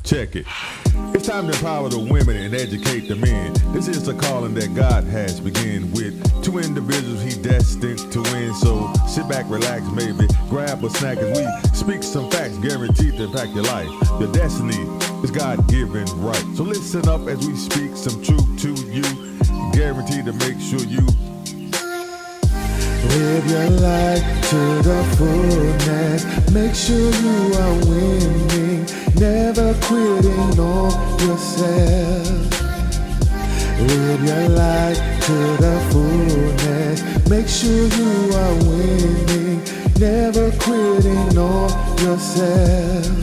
Check it. It's time to empower the women and educate the men. This is the calling that God has begun with two individuals he destined to win. So sit back, relax, maybe grab a snack as we speak some facts guaranteed to impact your life. Your destiny is God-given right. So listen up as we speak some truth to you, guaranteed to make sure you live your life to the fullness. Make sure you are winning, never quitting on yourself. Live your life to the fullness. Make sure you are winning, never quitting on yourself.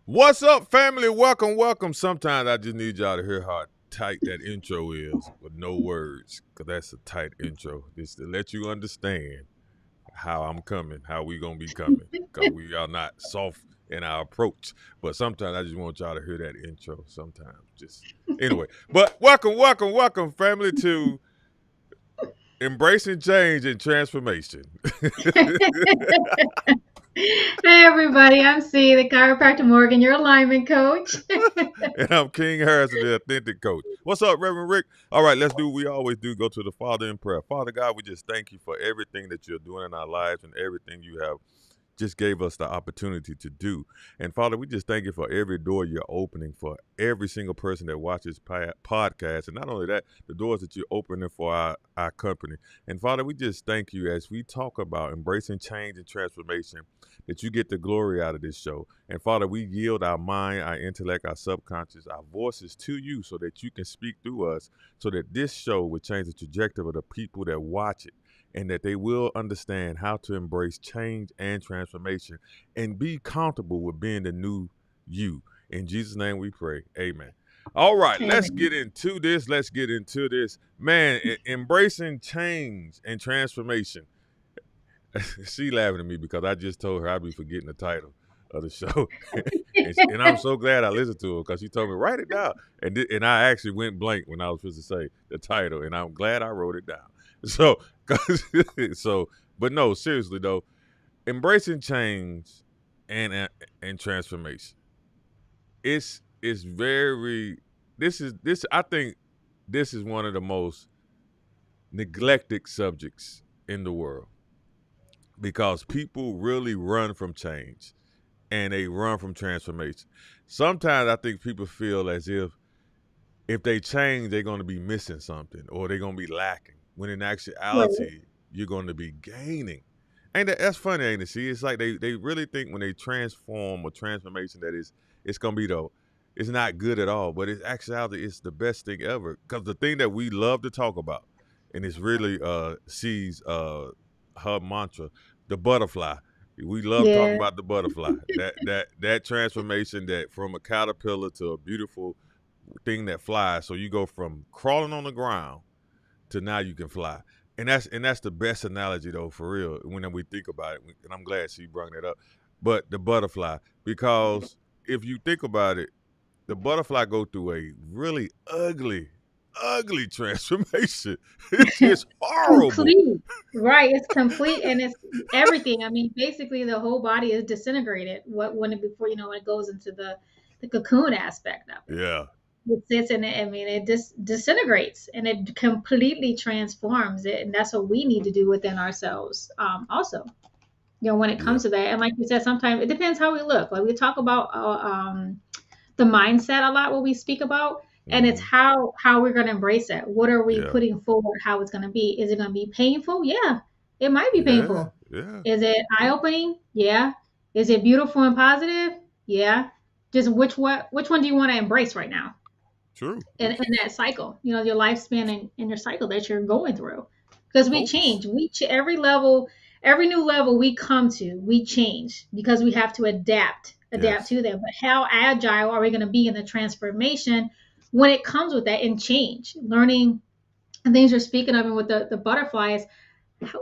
What's up, family? Welcome. Sometimes I just need y'all to hear how tight that intro is with no words, because that's a tight intro. Just to let you understand how I'm coming, how we going to be coming, because we are not soft in our approach. But sometimes I just want y'all to hear that intro sometimes. Anyway, but welcome, family, to Embracing Change and Transformation. Hey everybody, I'm C, the chiropractor Morgan, your alignment coach. And I'm King Harrison, the authentic coach. What's up, Reverend Rick? All right, let's do what we always do. Go to the Father in prayer. Father God, we just thank you for everything that you're doing in our lives and everything you have just gave us the opportunity to do. And Father, we just thank you for every door you're opening for every single person that watches podcast. And not only that, the doors that you're opening for our company. And Father, we just thank you as we talk about embracing change and transformation, that you get the glory out of this show. And Father, we yield our mind, our intellect, our subconscious, our voices to you so that you can speak through us, so that this show will change the trajectory of the people that watch it, and that they will understand how to embrace change and transformation and be comfortable with being the new you. In Jesus' name we pray. Amen. All right, let's get into this. Man, embracing change and transformation. She laughing at me because I just told her I'd be forgetting the title of the show. and I'm so glad I listened to her, because she told me, write it down. And I actually went blank when I was supposed to say the title, and I'm glad I wrote it down. But no, seriously though, embracing change and transformation. It's very. I think this is one of the most neglected subjects in the world, because people really run from change and they run from transformation. Sometimes I think people feel as if they change, they're going to be missing something or they're going to be lacking, when in actuality, you're going to be gaining. And that's funny, ain't it? See, it's like they really think when they transform or transformation that it's going to be it's not good at all. But it's actuality, it's the best thing ever. Because the thing that we love to talk about, and it's really C's her mantra, the butterfly. We love talking about the butterfly. That transformation, that from a caterpillar to a beautiful thing that flies. So you go from crawling on the ground to now you can fly. And that's the best analogy though, for real, when we think about it. And I'm glad she brought that up. But the butterfly, because if you think about it, the butterfly go through a really ugly transformation. It's just horrible. Complete. Right, it's complete, and it's everything. I mean, basically the whole body is disintegrated when it goes into the cocoon aspect of it. Yeah. It sits in it. I mean, it disintegrates and it completely transforms it, and that's what we need to do within ourselves. Also, when it comes to that, and like you said, sometimes it depends how we look. Like we talk about the mindset a lot, what we speak about, and it's how we're going to embrace it. What are we putting forward? How it's going to be? Is it going to be painful? Yeah, it might be painful. Yeah. Is it eye opening? Yeah. Is it beautiful and positive? Yeah. Just which one do you want to embrace right now True. in that cycle? Your lifespan and your cycle that you're going through. Because we Focus. change. Every level, every new level we come to, we change because we have to adapt Yes. to that. But how agile are we going to be in the transformation when it comes with that and change? Learning and things you're speaking of and with the butterflies,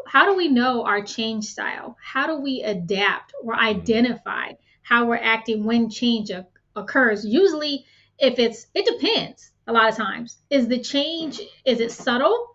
how do we know our change style? How do we adapt or Mm, identify how we're acting when change occurs? Usually, it depends a lot of times. Is the change, is it subtle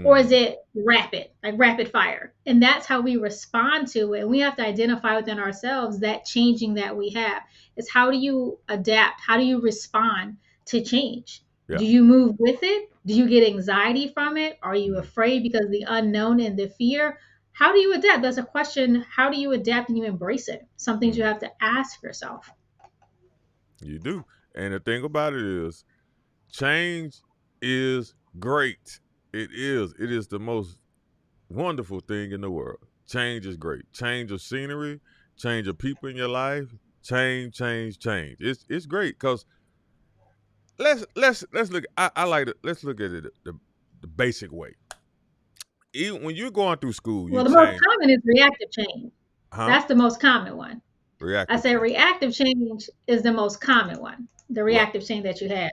or is mm, it rapid, like rapid fire? And that's how we respond to it. And we have to identify within ourselves that changing that we have is how do you adapt? How do you respond to change? yeah. Do you move with it? Do you get anxiety from it? Are you Mm, afraid because of the unknown and the fear? How do you adapt? That's a question. How do you adapt and you embrace it? Some things you mm. have to ask yourself. You do. And the thing about it is, change is great. It is. It is the most wonderful thing in the world. Change is great. Change of scenery, change of people in your life, change. It's great because let's look. I like it. Let's look at it the basic way. Even when you're going through school, you Well, the most change, common is reactive change. huh? That's the most common one. I Reactive say change, reactive change is the most common one, the right? reactive change that you have.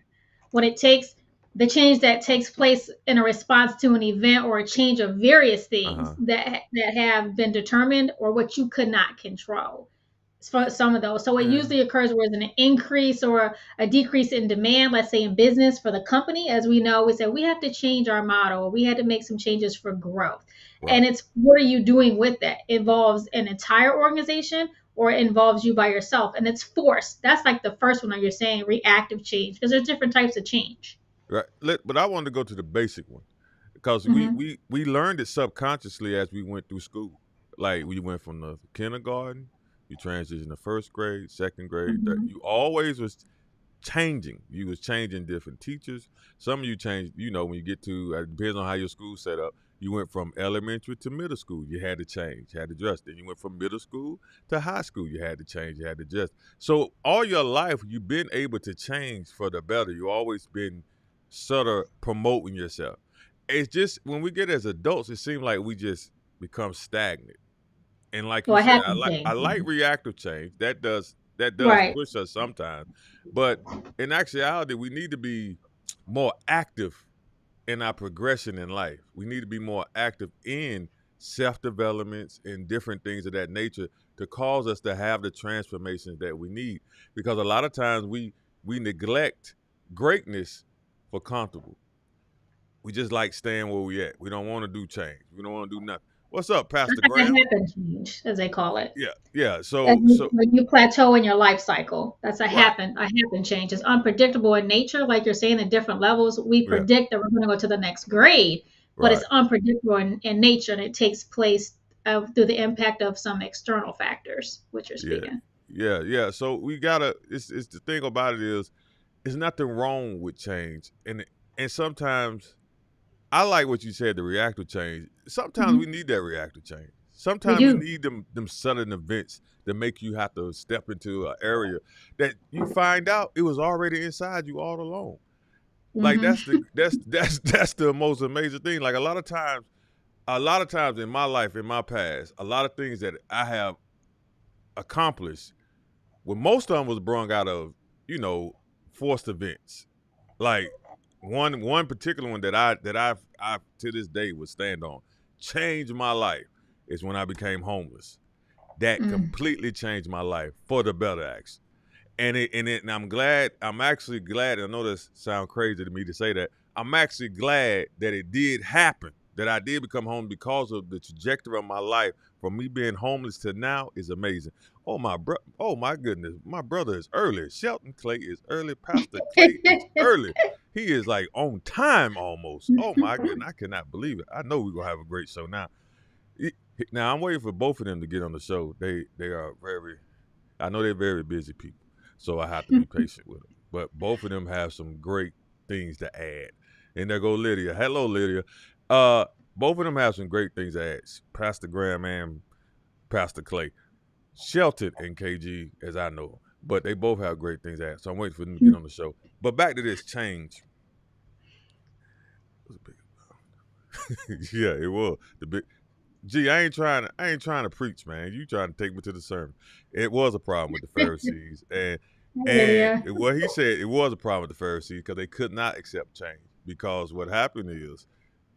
When it takes the change that takes place in a response to an event or a change of various Uh things huh. that have been determined or what you could not control. For some of those. So it And usually occurs where there's an increase or a decrease in demand, let's say in business for the company. As we know, we said we have to change our model. We had to make some changes for growth. right. And it's what are you doing with that? It involves an entire organization or it involves you by yourself. And it's forced. That's like the first one that you're saying, reactive change, because there's different types of change. Right. But I wanted to go to the basic one because we Mm-hmm. we we learned it subconsciously as we went through school. Like we went from the kindergarten, you transitioned to first grade, second grade, third. Mm-hmm. You always was changing. You was changing different teachers. Some of you changed. When you get to it depends on how your school set up. You went from elementary to middle school. You had to change. You had to adjust. Then you went from middle school to high school. You had to change. You had to adjust. So all your life, you've been able to change for the better. You always been sort of promoting yourself. It's just when we get as adults, it seems like we just become stagnant. And like you Well, I said, have to I change. like reactive change. That does Right. push us sometimes. But in actuality, we need to be more active in our progression in life. We need to be more active in self developments and different things of that nature to cause us to have the transformations that we need. Because a lot of times we neglect greatness for comfortable. We just like staying where we at. We don't want to do change. We don't want to do nothing. What's up, That's Pastor like a Graham? happen change, as they call it. Yeah, yeah. As So you, so when you plateau in your life cycle, that's right. a happen change. It's unpredictable in nature, like you're saying, at different levels. We Yeah, predict that we're going to go to the next grade, but it's right. unpredictable in nature, and it takes place through the impact of some external factors, which you're Yeah. speaking. Yeah. So we gotta it's the thing about it is there's nothing wrong with change. And sometimes I like what you said, the reactive change. Sometimes we Hmm. need that reactive change. We Sometimes we do. need them sudden events that make you have to step into an area that you find out it was already inside you all along. Like Hmm. that's the most amazing thing. Like a lot of times in my life, in my past, a lot of things that I have accomplished, well, most of them was brung out of, you know, forced events. Like one particular one that I to this day would stand on, changed my life is when I became homeless. That Mm. completely changed my life for the better, actually. And I'm actually glad. I know this sounds crazy to me to say that. I'm actually glad that it did happen, that I did become homeless because of the trajectory of my life from me being homeless to now is amazing. Oh my goodness, my brother is early. Shelton Clay is early. Pastor Clay is early. He is like on time almost. Oh my goodness, I cannot believe it. I know we're gonna have a great show now. Now I'm waiting for both of them to get on the show. They are very, I know they're very busy people, so I have to be patient with them. But both of them have some great things to add. And there go Lydia. Hello, Lydia. Both of them have some great things to add. Pastor Graham and Pastor Clay. Shelton and KG, as I know 'em. But they both have great things to add. So I'm waiting for them to get on the show. But back to this change. Yeah, it was the big. Gee, I ain't trying to preach, man. You trying to take me to the sermon. It was a problem with the Pharisees, Yeah. what he said, it was a problem with the Pharisees because they could not accept change. Because what happened is,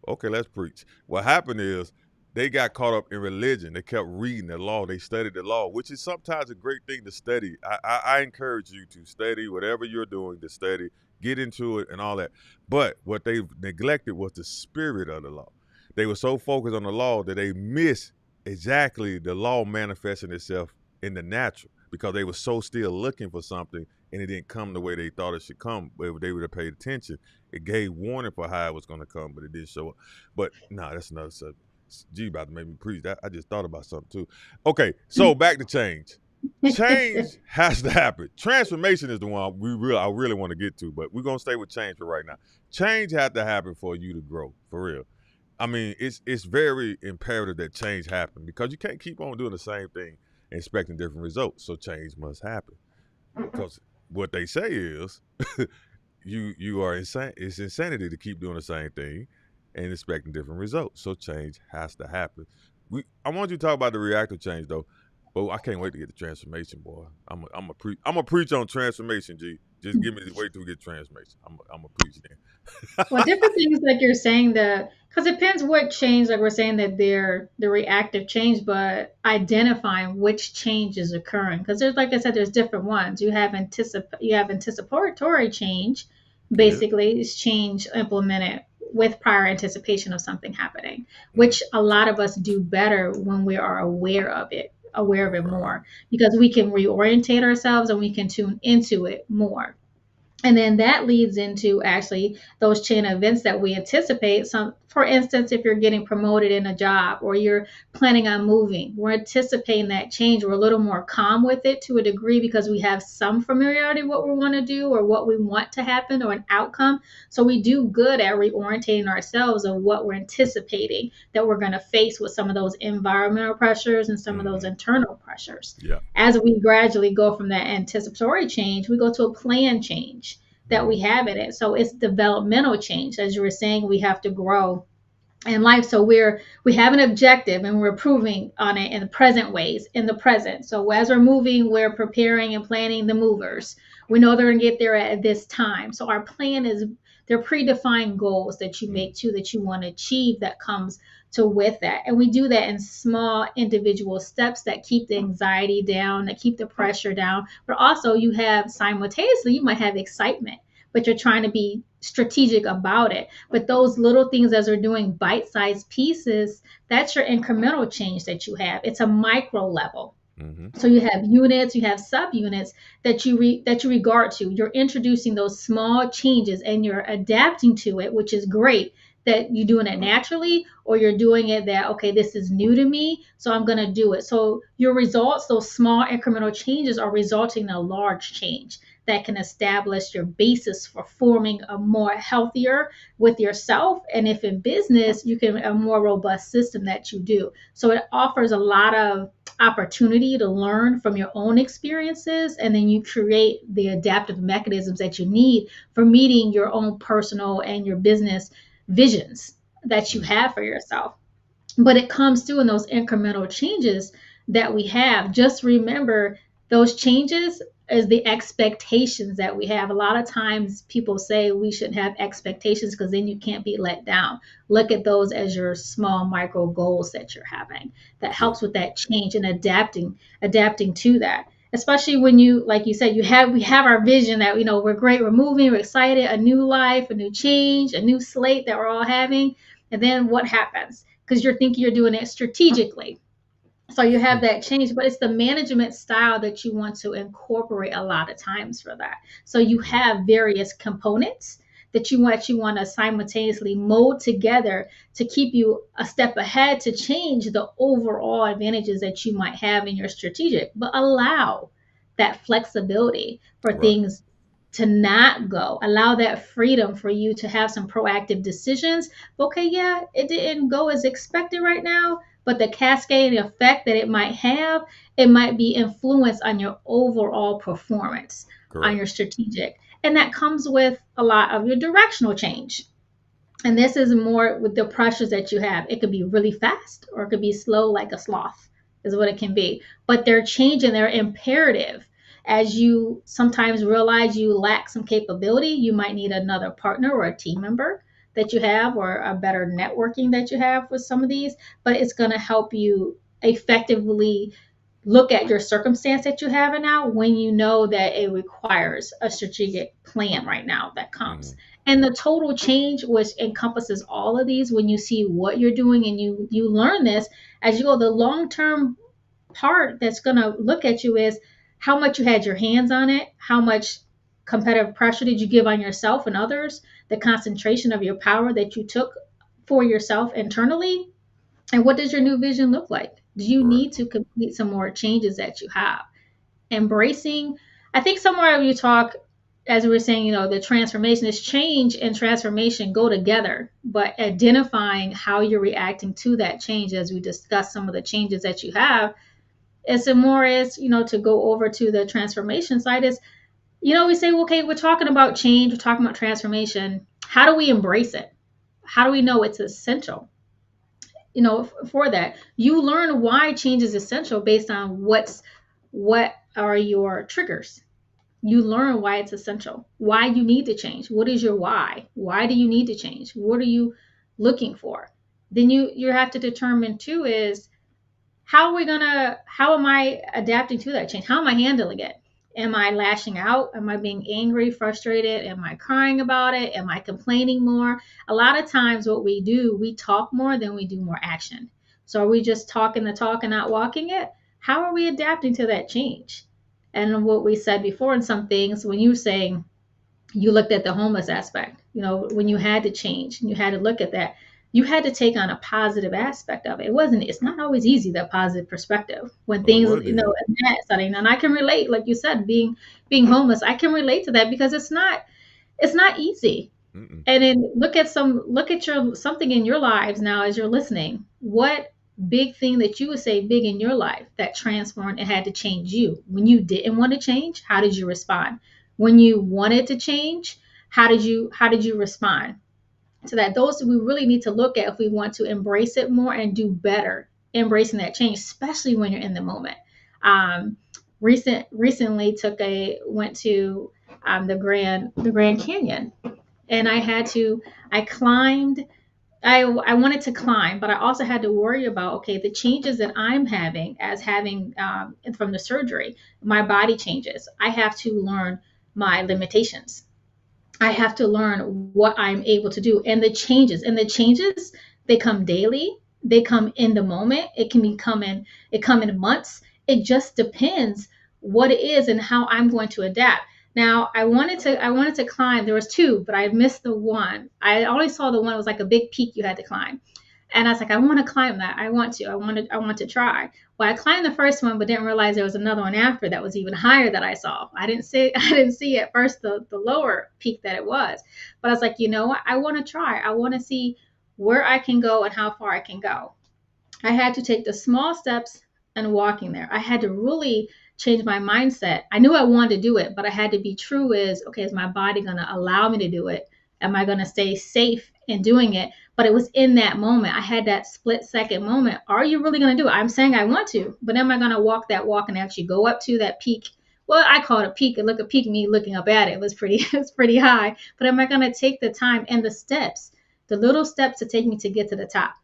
okay, let's preach. What happened is they got caught up in religion. They kept reading the law. They studied the law, which is sometimes a great thing to study. I encourage you to study whatever you're doing to study, get into it and all that. But what they neglected was the spirit of the law. They were so focused on the law that they missed exactly the law manifesting itself in the natural because they were so still looking for something and it didn't come the way they thought it should come. But if they would have paid attention, it gave warning for how it was going to come, but it didn't show up. But no, that's another subject. G about to make me preach. I just thought about something too. Okay, so back to change. Change has to happen. Transformation is the one I really want to get to, but we're gonna stay with change for right now. Change had to happen for you to grow, for real. I mean, it's very imperative that change happen because you can't keep on doing the same thing and expecting different results. So change must happen. Because what they say is you are insane. It's insanity to keep doing the same thing and expecting different results. So change has to happen. I want you to talk about the reactive change though, but I can't wait to get the transformation, boy. I'm a preach on transformation, G. Just give me the wait till we get transformation. I'm a preach then. Well, different things like you're saying that because it depends what change, like we're saying that they're the reactive change, but identifying which change is occurring. Because there's, like I said, there's different ones. You have anticipatory change, Yeah. basically is change implemented with prior anticipation of something happening, Mm, which a lot of us do better when we are aware of it right. more, because we can reorientate ourselves and we can tune into it more, and then that leads into actually those chain of events that we anticipate. Some, for instance, if you're getting promoted in a job or you're planning on moving, we're anticipating that change. We're a little more calm with it to a degree because we have some familiarity what we want to do or what we want to happen or an outcome. So we do good at reorientating ourselves of what we're anticipating that we're going to face with some of those environmental pressures and some of those Hmm. internal pressures. Yeah. As we gradually go from that anticipatory change, we go to a plan change that we Hmm. have in it. So it's developmental change. As you were saying, we have to grow in life. So we have an objective and we're improving on it in the present ways, in the present. So as we're moving, we're preparing and planning the movers. We know they're gonna get there at this time. So our plan is, they're predefined goals that you Mm. make too, that you want to achieve, that comes to with that. And we do that in small individual steps that keep the anxiety down, that keep the pressure down. But also you have simultaneously, you might have excitement, but you're trying to be strategic about it. But those little things, as we're doing bite-sized pieces, that's your incremental change that you have. It's a micro level. Hmm. So you have units, you have subunits that you regard to. You're introducing those small changes and you're adapting to it, which is great. That you're doing it naturally, or you're doing it that, okay, this is new to me, so I'm going to do it. So your results, those small incremental changes, are resulting in a large change that can establish your basis for forming a more healthier with yourself. And if in business, you can a more robust system that you do. So it offers a lot of opportunity to learn from your own experiences, and then you create the adaptive mechanisms that you need for meeting your own personal and your business visions that you Mm. have for yourself. But it comes through in those incremental changes that we have. Just remember, those changes is the expectations that we have. A lot of times people say we shouldn't have expectations because then you can't be let down. Look at those as your small micro goals that you're having. That Yeah. helps with that change and adapting to that. Especially when you, like you said, we have our vision that, we're great, we're moving, we're excited, a new life, a new change, a new slate that we're all having. And then what happens? Because you're thinking you're doing it strategically. So you have that change, but it's the management style that you want to incorporate a lot of times for that. So you Mm. have various components that you want to simultaneously mold together to keep you a step ahead, to change the overall advantages that you might have in your strategic, but allow that flexibility for Right. things to not go. Allow that freedom for you to have some proactive decisions. Okay, yeah, it didn't go as expected right now, but the cascading effect that it might have, it might be influence on your overall performance, on Correct. your strategic. And that comes with a lot of your directional change. And this is more with the pressures that you have. It could be really fast or it could be slow like a sloth, is what it can be. But they're changing, they're imperative. As you sometimes realize you lack some capability, you might need another partner or a team member that you have, or a better networking that you have with some of these. But it's going to help you effectively look at your circumstance that you have now when you know that it requires a strategic plan right now that comes. Hmm. And the total change, which encompasses all of these, when you see what you're doing and you learn this as you go, the long term part that's going to look at you is how much you had your hands on it, how much competitive pressure did you give on yourself and others, the concentration of your power that you took for yourself internally, and what does your new vision look like? Do you Right. need to complete some more changes that you have? Embracing, I think somewhere you talk, as we were saying, the transformation, this change and transformation go together, but identifying how you're reacting to that change, as we discuss some of the changes that you have, is a more is, to go over to the transformation side is, we say, well, okay, we're talking about change, we're talking about transformation. How do we embrace it? How do we know it's essential? For that, you learn why change is essential based on what are your triggers. You learn why it's essential, why you need to change. What is your why do you need to change? What are you looking for? Then you have to determine too is, how am I adapting to that change? How am I handling it? Am I lashing out? Am I being angry, frustrated? Am I crying about it? Am I complaining more? A lot of times what we do, we talk more than we do more action. So are we just talking the talk and not walking it? How are we adapting to that change? And what we said before in some things, when you saying you looked at the homeless aspect, when you had to change and you had to look at that, you had to take on a positive aspect of it. It's not always easy, that positive perspective when Well, it things, wasn't easy. in that setting. And I can relate, like you said, being homeless, I can relate to that because it's not easy. Mm-mm. And then look at your something in your lives now as you're listening. What big thing that you would say big in your life that transformed and had to change you? When you didn't want to change, how did you respond? When you wanted to change, how did you respond? So that those we really need to look at if we want to embrace it more and do better embracing that change, especially when you're in the moment. Um, recently went to the Grand Canyon, and I climbed. I wanted to climb, but I also had to worry about, okay, the changes that I'm having from the surgery, my body changes. I have to learn my limitations. I have to learn what I'm able to do, and the changes, they come daily. They come in the moment. It come in months. It just depends what it is and how I'm going to adapt. Now, I wanted to climb. There was two, but I missed the one. I only saw the one. It was like a big peak you had to climb. And I was like, I want to climb that. I want to try. Well, I climbed the first one, but didn't realize there was another one after that was even higher that I saw. I didn't see at first the lower peak that it was. But I was like, you know what? I want to try. I want to see where I can go and how far I can go. I had to take the small steps and walking there. I had to really change my mindset. I knew I wanted to do it, but I had to be true is, okay, is my body going to allow me to do it? Am I going to stay safe in doing it? But it was in that moment. I had that split second moment. Are you really going to do it? I'm saying I want to, but am I going to walk that walk and actually go up to that peak? Well, I call it a peak. And look, a peak, me looking up at it, was pretty, it was pretty high. But am I going to take the time and the steps, the little steps to take me to get to the top?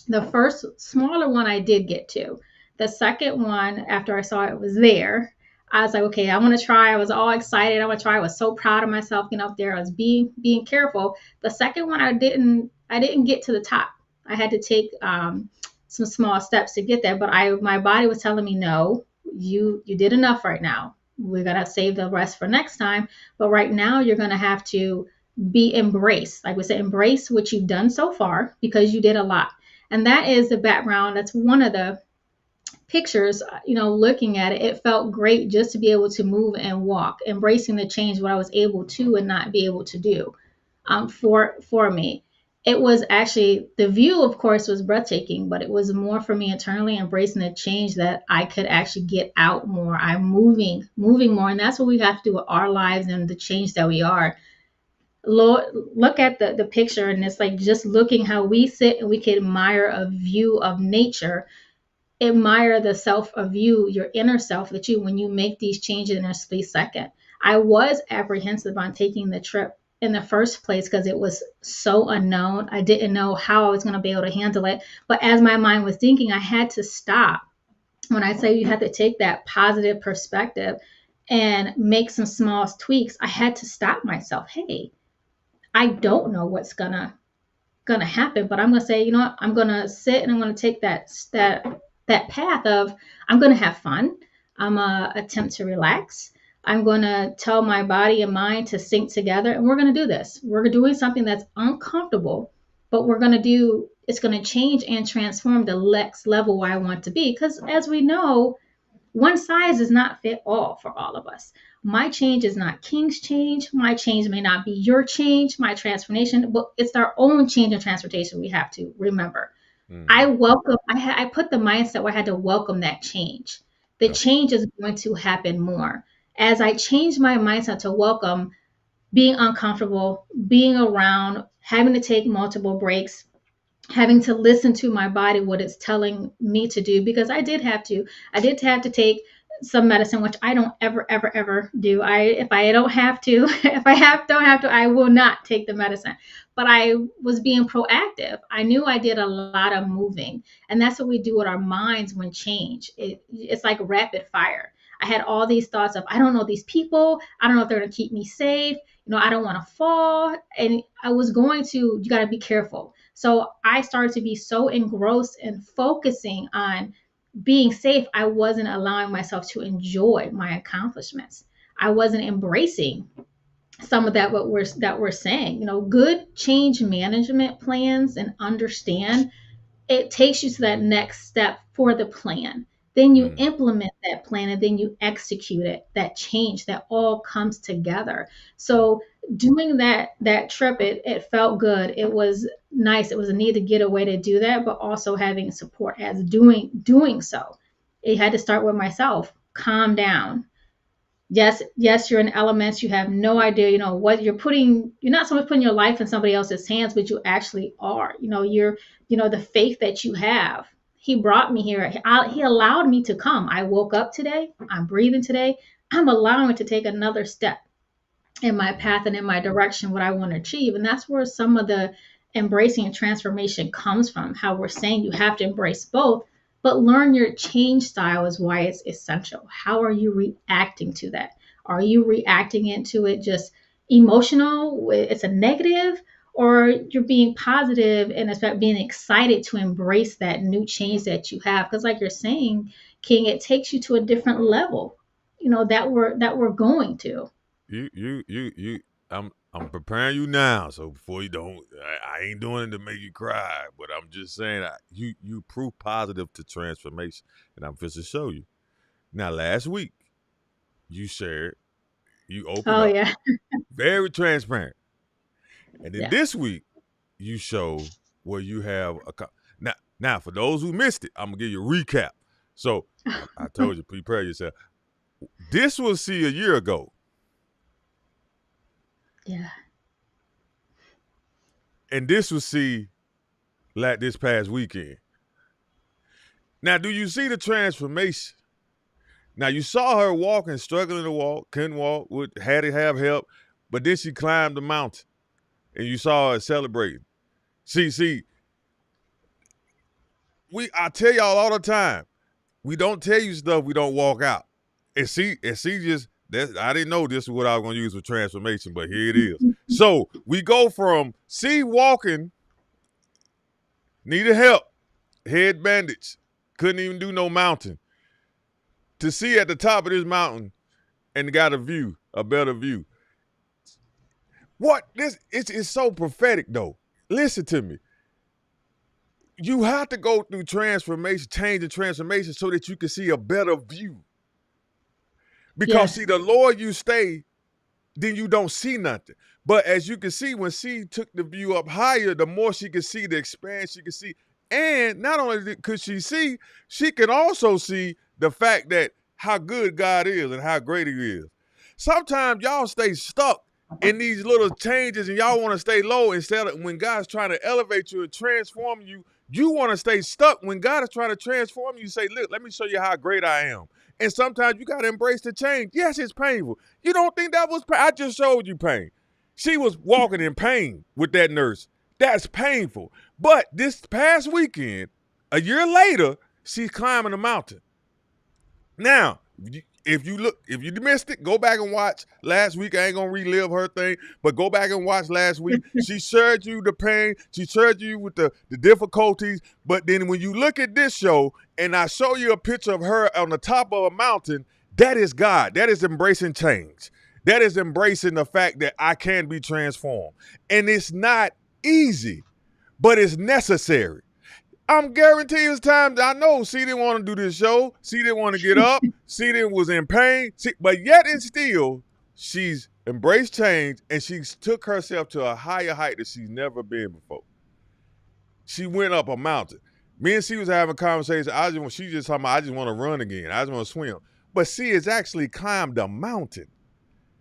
The first smaller one I did get to. The second one, after I saw it was there, I was like, okay, I want to try. I was all excited. I want to try. I was so proud of myself, up there. I was being careful. The second one, I didn't get to the top. I had to take some small steps to get there, but my body was telling me, no, you did enough right now. We're gonna save the rest for next time. But right now, you're gonna have to be embraced. Like we said, embrace what you've done so far because you did a lot. And that is the background. That's one of the pictures, looking at it. It felt great just to be able to move and walk, embracing the change, what I was able to and not be able to do for me. It was actually, the view, of course, was breathtaking, but it was more for me internally embracing the change that I could actually get out more. I'm moving more. And that's what we have to do with our lives and the change that we are. Look at the picture, and it's like just looking how we sit and we can admire a view of nature, admire the self of you, your inner self, that you, when you make these changes in a split second. I was apprehensive on taking the trip in the first place because it was so unknown. I didn't know how I was going to be able to handle it. But as my mind was thinking, I had to stop. When I say you have to take that positive perspective and make some small tweaks, I had to stop myself. Hey, I don't know what's gonna happen, but I'm gonna say, you know what, I'm gonna sit and I'm gonna take that path of, I'm gonna have fun. I'm gonna attempt to relax. I'm gonna tell my body and mind to sync together, and we're gonna do this. We're doing something that's uncomfortable, but it's gonna change and transform the next level where I want to be. Because as we know, one size does not fit all for all of us. My change is not King's change. My change may not be your change, my transformation, but it's our own change and transformation we have to remember. Mm-hmm. I put the mindset where I had to welcome that change. The Yep. change is going to happen more. As I change my mindset to welcome being uncomfortable, being around, having to take multiple breaks, having to listen to my body, what it's telling me to do, because I did have to take some medicine, which I don't ever do. If I don't have to, if I don't have to, I will not take the medicine. But I was being proactive. I knew I did a lot of moving, and that's what we do with our minds when change. It's like rapid fire. I had all these thoughts of, I don't know these people, I don't know if they're going to keep me safe, I don't want to fall, and I was going to, you got to be careful. So I started to be so engrossed and focusing on being safe, I wasn't allowing myself to enjoy my accomplishments. I wasn't embracing some of that we're saying. Good change management plans, and understand it takes you to that next step for the plan. Then you Mm. implement that plan, and then you execute it, that change that all comes together. Yeah. So doing that trip, it felt good. It was nice. It was a need to get away to do that, but also having support as doing so. It had to start with myself. Calm down. Yes, you're in elements. You have no idea, what you're putting. You're not so much putting your life in somebody else's hands, but you actually are. The faith that you have. He brought me here. He allowed me to come. I woke up today. I'm breathing today. I'm allowing it to take another step in my path and in my direction, what I want to achieve. And that's where some of the embracing and transformation comes from. How we're saying you have to embrace both, but learn your change style is why it's essential. How are you reacting to that? Are you reacting into it just emotional? It's a negative, or you're being positive and it's about being excited to embrace that new change that you have? Because, like you're saying, King, it takes you to a different level. That we're going to. You. I'm preparing you now. So before you don't, I ain't doing it to make you cry, but I'm just saying, you proof positive to transformation, and I'm just to show you. Now, last week you shared, you opened Oh up, yeah, very transparent, and then yeah. this week you show where you have now for those who missed it, I'm gonna give you a recap. So I told you, prepare yourself. This was see a year ago, Yeah. and this was see like this past weekend. Now, do you see the transformation? Now, you saw her walking, struggling to walk, couldn't walk, had to have help, but then she climbed the mountain, and you saw her celebrating. See, I tell y'all all the time, we don't tell you stuff we don't walk out. And see, I didn't know this is what I was gonna use for transformation, but here it is. So we go from see walking, needed help, head bandage, couldn't even do no mountain, to see at the top of this mountain and got a better view. What this it's so prophetic though. Listen to me. You have to go through transformation, change and transformation so that you can see a better view. Because Yes. see, the lower you stay, then you don't see nothing. But as you can see, when she took the view up higher, the more she could see, the expanse she could see. And not only could she see, she can also see the fact that how good God is and how great he is. Sometimes y'all stay stuck in these little changes and y'all want to stay low instead of when God's trying to elevate you and transform you. You want to stay stuck when God is trying to transform you. Say, look, let me show you how great I am. And sometimes you got to embrace the change. Yes, it's painful. You don't think that was pain? I just showed you pain. She was walking in pain with that nurse. That's painful. But this past weekend, a year later, she's climbing a mountain. Now, if you missed it, go back and watch last week. I ain't gonna relive her thing, but go back and watch last week. She shared you the pain. She shared you with the difficulties. But then when you look at this show and I show you a picture of her on the top of a mountain, that is God. That is embracing change. That is embracing the fact that I can be transformed. And it's not easy, but it's necessary. I'm guaranteeing it's times I know she didn't want to do this show. She didn't want to get up. She didn't was in pain. But yet and still, she's embraced change and she took herself to a higher height that she's never been before. She went up a mountain. Me and she was having a conversation. She just talking about, I just want to run again. I just want to swim. But she has actually climbed a mountain.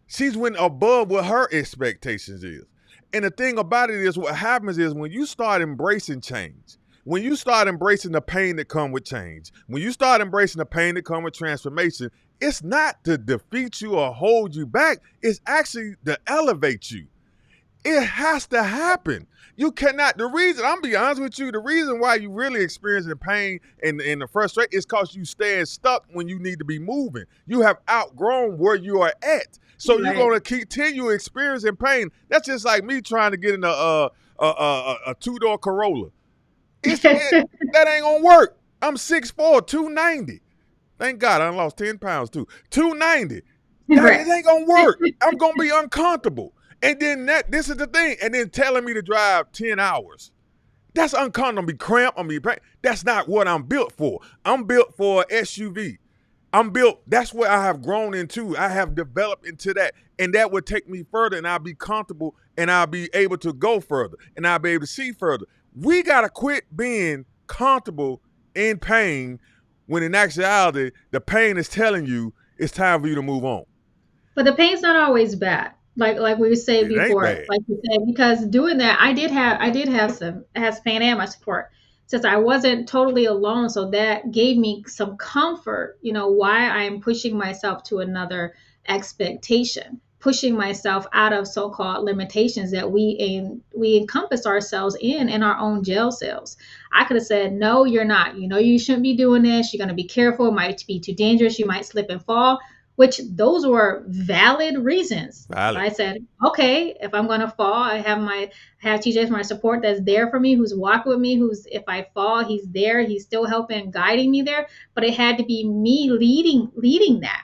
She's went above what her expectations is. And the thing about it is what happens is when you start embracing change, when you start embracing the pain that comes with change, when you start embracing the pain that comes with transformation, it's not to defeat you or hold you back. It's actually to elevate you. It has to happen. You cannot, I'm going to be honest with you, the reason why you really experiencing pain and the frustration is because you stand stuck when you need to be moving. You have outgrown where you are at. So You're going to continue experiencing pain. That's just like me trying to get in a two-door Corolla. That ain't gonna work. I'm 6'4", 290. Thank God I lost 10 pounds too. 290. It ain't gonna work. I'm gonna be uncomfortable. And then this is the thing. And then telling me to drive 10 hours. That's uncomfortable. I'm gonna be cramped. I'm gonna be pain. That's not what I'm built for. I'm built for an SUV. That's what I have grown into. I have developed into that. And that would take me further and I'll be comfortable and I'll be able to go further and I'll be able to see further. We got to quit being comfortable in pain when in actuality, the pain is telling you it's time for you to move on. But the pain's not always bad. Like we said before, like you said, because doing that, I did have some pain and my support. Since I wasn't totally alone, so that gave me some comfort, why I'm pushing myself to another expectation, pushing myself out of so-called limitations that we encompass ourselves in our own jail cells. I could have said, no, you're not. You shouldn't be doing this. You're going to be careful. It might be too dangerous. You might slip and fall, which those were valid reasons. I said, okay, if I'm going to fall, I have TJ as my support that's there for me, who's walking with me, if I fall, he's there. He's still helping, guiding me there. But it had to be me leading that.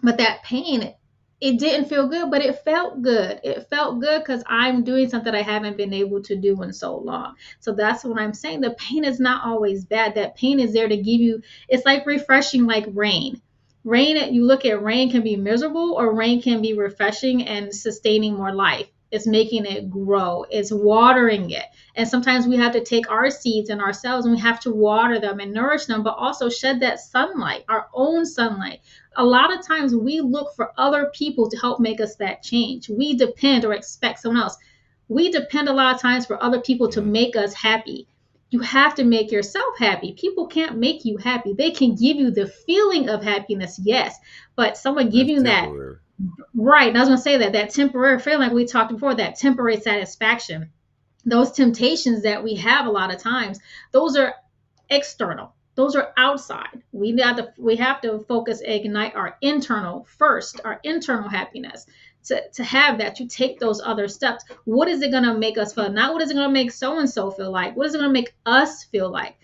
But that pain, it didn't feel good, but it felt good. It felt good because I'm doing something I haven't been able to do in so long. So that's what I'm saying. The pain is not always bad. That pain is there to give you, it's like refreshing, like rain. Rain, you look at rain can be miserable or rain can be refreshing and sustaining more life. It's making it grow. It's watering it. And sometimes we have to take our seeds and ourselves and we have to water them and nourish them, but also shed that sunlight, our own sunlight. A lot of times we look for other people to help make us that change. We depend or expect someone else. We depend a lot of times for other people to make us happy. You have to make yourself happy. People can't make you happy. They can give you the feeling of happiness, yes, but someone giving that, right? And I was going to say that temporary feeling, like we talked before, that temporary satisfaction, those temptations that we have a lot of times, those are external. Those are outside. We have to focus, ignite our internal first, our internal happiness. To have that, to take those other steps. What is it going to make us feel? Not what is it going to make so-and-so feel like? What is it going to make us feel like?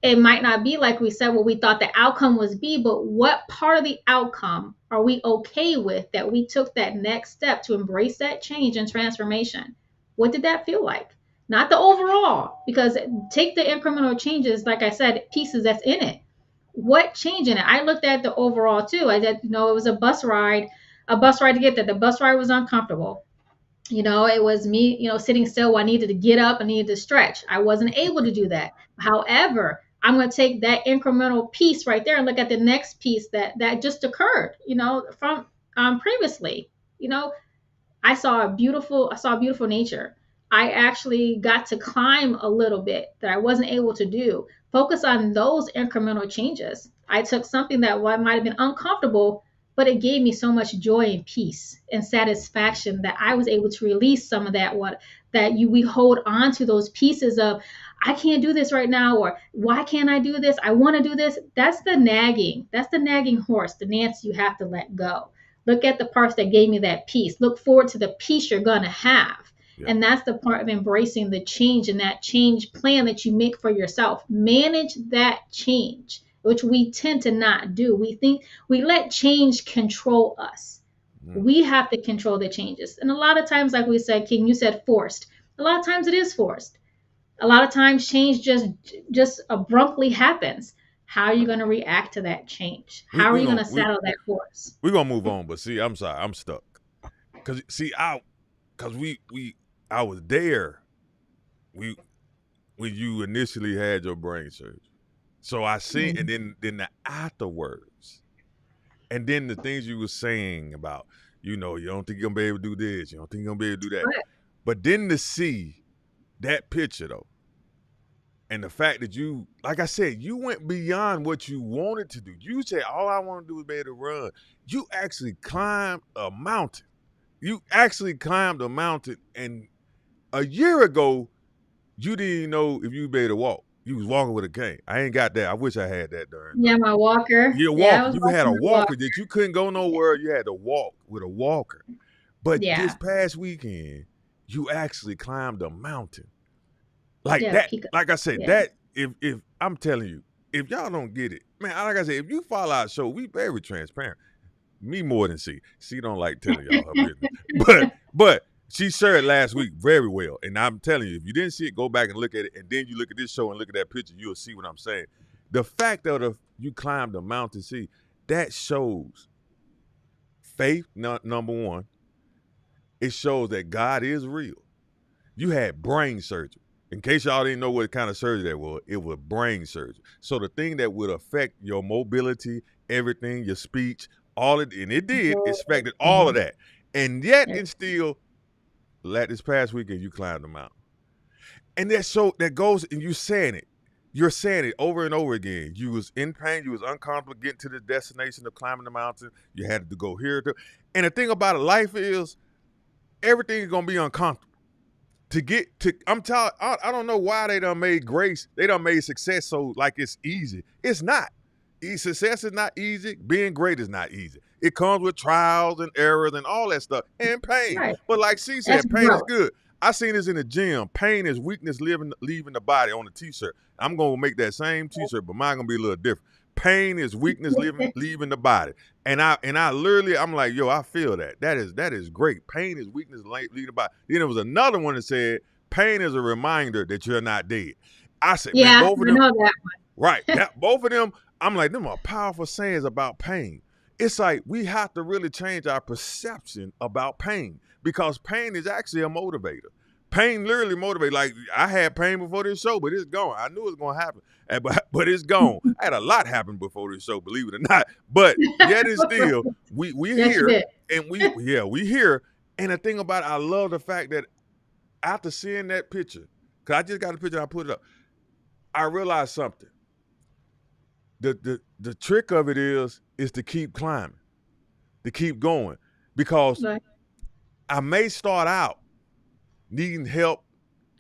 It might not be like we said what we thought the outcome was be, but what part of the outcome are we okay with that we took that next step to embrace that change and transformation? What did that feel like? Not the overall, because take the incremental changes, like I said, pieces that's in it. What change in it? I looked at the overall too. I said, it was a bus ride a bus ride to get there. The bus ride was uncomfortable. It was me, sitting still. I needed to get up. I needed to stretch. I wasn't able to do that. However, I'm going to take that incremental piece right there and look at the next piece that just occurred, from previously. You know, I saw beautiful nature. I actually got to climb a little bit that I wasn't able to do. Focus on those incremental changes. I took something that might have been uncomfortable, but it gave me so much joy and peace and satisfaction that I was able to release some of that what that you we hold on to those pieces of I can't do this right now, or why can't I do this? I want to do this. That's the nagging. That's the nagging horse, the Nancy you have to let go. Look at the parts that gave me that peace. Look forward to the peace you're going to have. Yeah. And that's the part of embracing the change and that change plan that you make for yourself. Manage that change, which we tend to not do. We think we let change control us. We have to control the changes. And a lot of times, like we said, King, you said forced. A lot of times it is forced. A lot of times change just abruptly happens. How are you going to react to that change? How are you going to saddle that horse? We're gonna move on, but see, I'm sorry, I'm stuck. Cause see, I was there when you initially had your brain surgery. So I seen, and then the afterwards, and then the things you were saying about, you don't think you're gonna be able to do this, you don't think you're gonna be able to do that. Right. But then to see that picture though, and the fact that you, like I said, you went beyond what you wanted to do. You said, all I want to do is be able to run. You actually climbed a mountain. And a year ago, you didn't even know if you'd be able to walk. You was walking with a cane. I ain't got that. I wish I had that during. Yeah, my walker. You had a walker that you couldn't go nowhere. You had to walk with a walker. But this past weekend, you actually climbed a mountain. Like that, like I said, that if I'm telling you, if y'all don't get it, man, like I said, if you follow our show, we very transparent. Me more than C. C don't like telling y'all her business. But she shared last week very well. And I'm telling you, if you didn't see it, go back and look at it. And then you look at this show and look at that picture, you'll see what I'm saying. The fact that you climbed the mountain, see, that shows faith, number one. It shows that God is real. You had brain surgery. In case y'all didn't know what kind of surgery that was, it was brain surgery. So the thing that would affect your mobility, everything, your speech, and it did, it affected all of that. And yet, and still, this past weekend, you climbed the mountain. And that goes, and you're saying it over and over again. You was in pain, you was uncomfortable getting to the destination of climbing the mountain. You had to go here. And the thing about life is, everything is going to be uncomfortable. I don't know why they done made grace, they done made success so like it's easy. It's not. Success is not easy. Being great is not easy. It comes with trials and errors and all that stuff and pain. Right. But like she said, pain is good. I seen this in the gym. Pain is weakness leaving the body on the t-shirt. I'm going to make that same t-shirt, but mine going to be a little different. Pain is weakness leaving the body. And I literally, I'm like, yo, I feel that. That is great. Pain is weakness leaving the body. Then there was another one that said, pain is a reminder that you're not dead. I said, yeah, both of them, I know that one. Right. Both of them, I'm like, them are powerful sayings about pain. It's like we have to really change our perception about pain because pain is actually a motivator. Pain literally motivates. Like, I had pain before this show, but it's gone. I knew it was going to happen, but it's gone. I had a lot happen before this show, believe it or not. But yet and still, we here, and we here. And the thing about it, I love the fact that after seeing that picture, because I just got a picture, I put it up, I realized something. The trick of it is to keep climbing, to keep going, because I may start out needing help,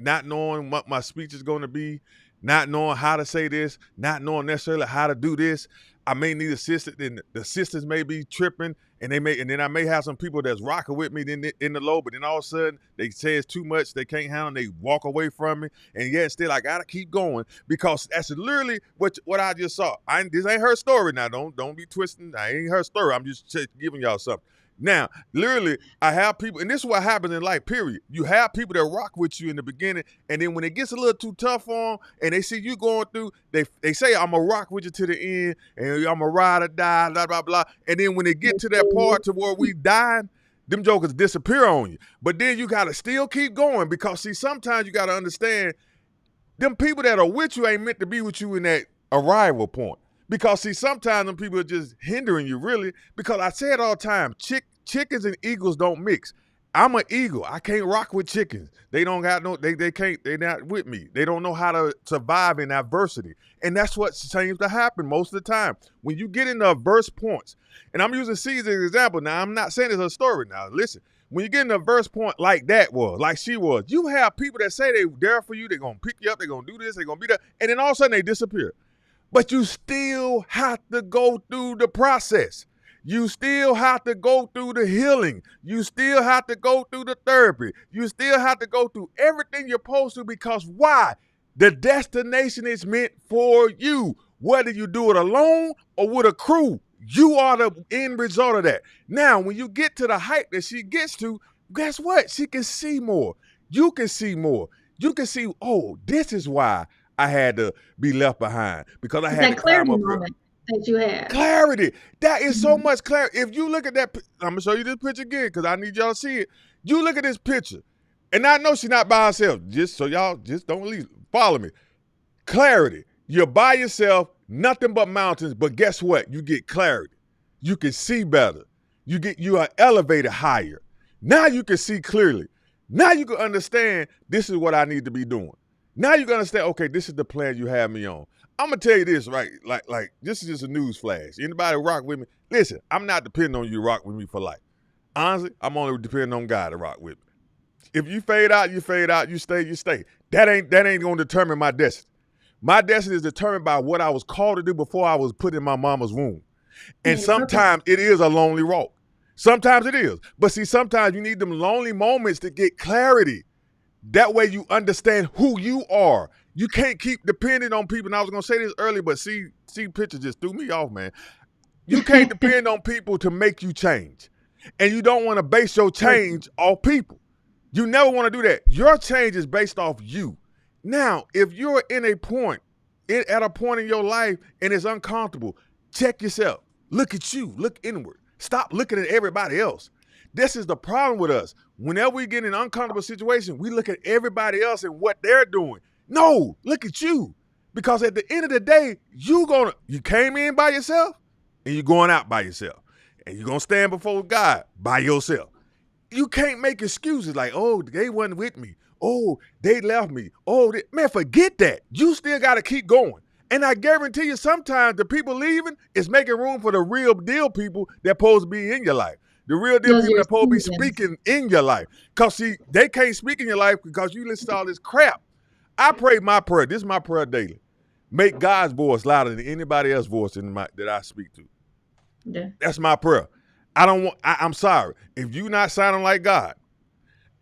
not knowing what my speech is going to be, not knowing how to say this, not knowing necessarily how to do this. I may need assistance, and the assistants may be tripping, and then I may have some people that's rocking with me in the low, but then all of a sudden they say it's too much, they can't handle it, they walk away from me, and yet still I gotta keep going because that's literally what I just saw. This ain't her story now. Don't be twisting. I ain't her story. I'm just giving y'all something. Now, literally, I have people, and this is what happens in life, period. You have people that rock with you in the beginning, and then when it gets a little too tough on them, and they see you going through, they say, I'm going to rock with you to the end, and I'm going to ride or die, blah, blah, blah. And then when they get to that part to where we dying, them jokers disappear on you. But then you got to still keep going because, see, sometimes you got to understand them people that are with you ain't meant to be with you in that arrival point. Because, see, sometimes them people are just hindering you, really. Because I say it all the time, chickens and eagles don't mix. I'm an eagle. I can't rock with chickens. They don't got no, they can't, they're not with me. They don't know how to survive in adversity. And that's what seems to happen most of the time. When you get into adverse points, and I'm using C as an example. Now, I'm not saying it's a story now. Listen, when you get in a verse point like that was, like she was, you have people that say they're there for you, they're going to pick you up, they're going to do this, they're going to be there, and then all of a sudden they disappear. But you still have to go through the process. You still have to go through the healing. You still have to go through the therapy. You still have to go through everything you're supposed to, because why? The destination is meant for you. Whether you do it alone or with a crew, you are the end result of that. Now, when you get to the height that she gets to, guess what? She can see more. You can see more. You can see, oh, this is why I had to be left behind, because I had to climb up here. That you have. Clarity. That is so much clarity. If you look at that, I'm going to show you this picture again because I need y'all to see it. You look at this picture, and I know she's not by herself, just so y'all just don't leave. Follow me. Clarity. You're by yourself, nothing but mountains, but guess what? You get clarity. You can see better. You are elevated higher. Now you can see clearly. Now you can understand this is what I need to be doing. Now you can understand, okay, this is the plan you have me on. I'm gonna tell you this, right? Like this is just a news flash. Anybody rock with me? Listen, I'm not depending on you to rock with me for life. Honestly, I'm only depending on God to rock with me. If you fade out, you fade out. You stay, you stay. That ain't gonna determine my destiny. My destiny is determined by what I was called to do before I was put in my mama's womb. And sometimes it is a lonely walk. Sometimes it is. But see, sometimes you need them lonely moments to get clarity. That way you understand who you are. You can't keep depending on people. And I was going to say this earlier, but see, picture just threw me off, man. You can't depend on people to make you change. And you don't want to base your change off people. You never want to do that. Your change is based off you. Now, if you're at a point in your life and it's uncomfortable, check yourself. Look at you. Look inward. Stop looking at everybody else. This is the problem with us. Whenever we get in an uncomfortable situation, we look at everybody else and what they're doing. No, look at you. Because at the end of the day, you came in by yourself and you're going out by yourself. And you're going to stand before God by yourself. You can't make excuses like, oh, they wasn't with me. Oh, they left me. Oh, man, forget that. You still got to keep going. And I guarantee you sometimes the people leaving is making room for the real deal people that supposed to be in your life. The real deal people that supposed to be speaking in your life. Because, see, they can't speak in your life because you listen to all this crap. I pray my prayer. This is my prayer daily. Make God's voice louder than anybody else's voice that I speak to. Yeah. That's my prayer. I'm sorry. If you not sounding like God,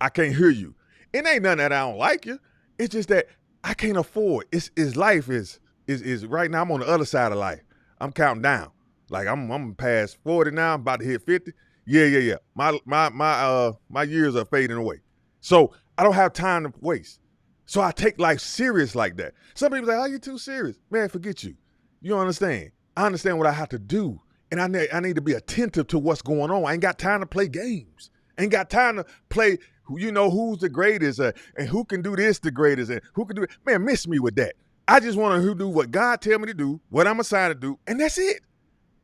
I can't hear you. It ain't nothing that I don't like you. It's just that I can't afford. Life is right now. I'm on the other side of life. I'm counting down. Like I'm past 40 now. I'm about to hit 50. Yeah. My years are fading away. So I don't have time to waste. So I take life serious like that. Some people say, "Oh, you too serious." Man, forget you. You don't understand. I understand what I have to do. And I need to be attentive to what's going on. I ain't got time to play games. I ain't got time to play, who's the greatest and who can do this the greatest and who can do it. Man, miss me with that. I just want to do what God tell me to do, what I'm assigned to do, and that's it.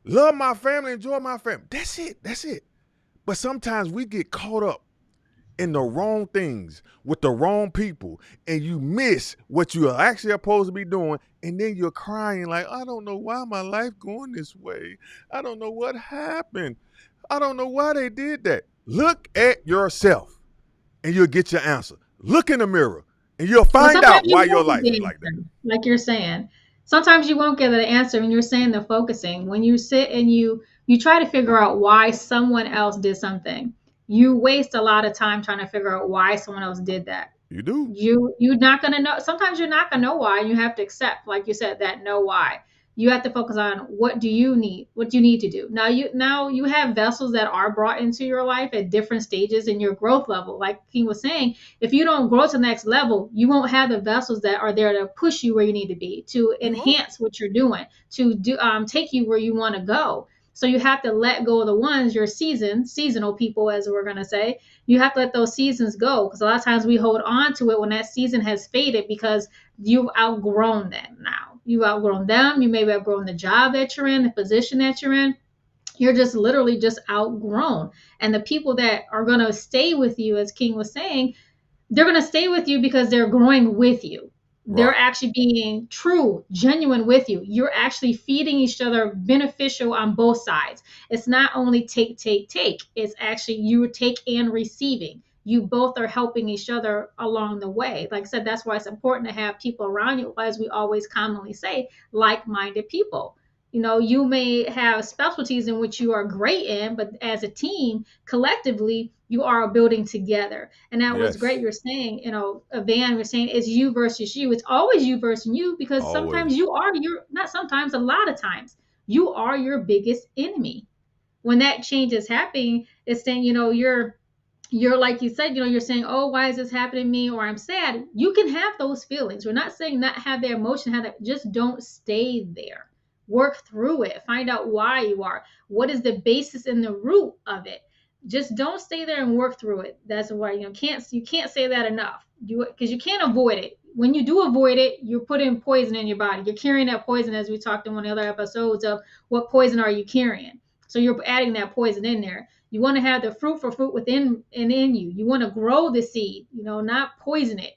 Love my family, enjoy my family. That's it. But sometimes we get caught up in the wrong things with the wrong people, and you miss what you are actually supposed to be doing, and then you're crying like, I don't know why my life going this way. I don't know what happened. I don't know why they did that. Look at yourself, and you'll get your answer. Look in the mirror, and you'll find out why your life is like that. Like you're saying, sometimes you won't get an answer, and you're saying the focusing. When you sit and you try to figure out why someone else did something, you waste a lot of time trying to figure out why someone else did that. You do. You're not going to know. Sometimes you're not going to know why. And you have to accept, like you said, that know why. You have to focus on what do you need, what you need to do. Now you have vessels that are brought into your life at different stages in your growth level. Like King was saying, if you don't grow to the next level, you won't have the vessels that are there to push you where you need to be, to You won't. enhance what you're doing, to do take you where you want to go. So you have to let go of the ones, your seasonal people, as we're gonna say. You have to let those seasons go, because a lot of times we hold on to it when that season has faded because you've outgrown them now. You've outgrown them. You maybe outgrown the job that you're in, the position that you're in. You're just literally just outgrown. And the people that are going to stay with you, as King was saying, they're going to stay with you because they're growing with you. They're Right. actually being true, genuine with you. You're actually feeding each other, beneficial on both sides. It's not only take, take, take. It's actually you take and receiving. You both are helping each other along the way. Like I said, that's why it's important to have people around you, as we always commonly say, like-minded people. You may have specialties in which you are great in, but as a team, collectively, you are building together. And that was great. Yes. You're saying, Van was saying it's you versus you. It's always you versus you, because sometimes Always. you are not sometimes, a lot of times, you are your biggest enemy. When that change is happening, it's saying, you're like you said, you're saying, oh, why is this happening to me? Or I'm sad. You can have those feelings. We're not saying not have their emotion, have that. Just don't stay there. Work through it. Find out why you are. What is the basis and the root of it? Just don't stay there and work through it. That's why you can't say that enough. Because you can't avoid it. When you do avoid it, you're putting poison in your body. You're carrying that poison, as we talked in one of the other episodes of what poison are you carrying. So you're adding that poison in there. You want to have the fruit for fruit within and in you. You want to grow the seed, not poison it,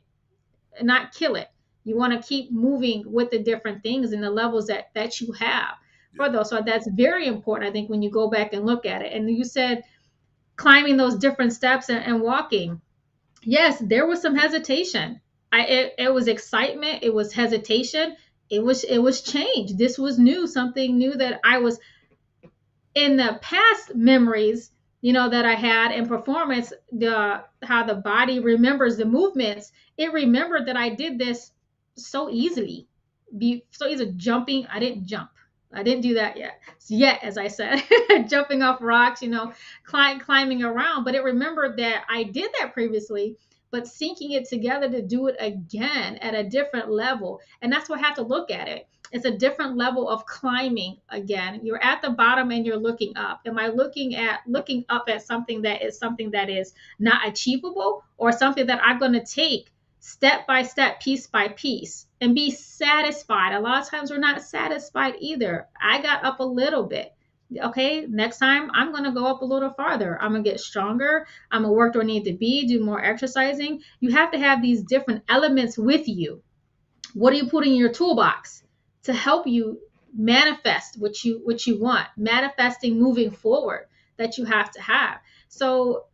not kill it. You want to keep moving with the different things and the levels that you have Yeah. for those. So that's very important, I think, when you go back and look at it. And you said climbing those different steps and walking. Yes, there was some hesitation. It was excitement. It was hesitation. It was change. This was new, something new that I was in the past memories, that I had in performance, the how the body remembers the movements. It remembered that I did this so easily. Be so easy jumping. I didn't jump. I didn't do that yet, as I said, jumping off rocks, climbing around. But it remembered that I did that previously, but syncing it together to do it again at a different level. And that's what I have to look at it. It's a different level of climbing again. You're at the bottom and you're looking up. Am I looking up at something that is not achievable, or something that I'm going to take step by step, piece by piece, and be satisfied? A lot of times we're not satisfied either. I got up a little bit. Okay, next time I'm going to go up a little farther. I'm going to get stronger. I'm going to work where I need to be, do more exercising. You have to have these different elements with you. What do you put in your toolbox to help you manifest what you want, manifesting moving forward, that you have to have? So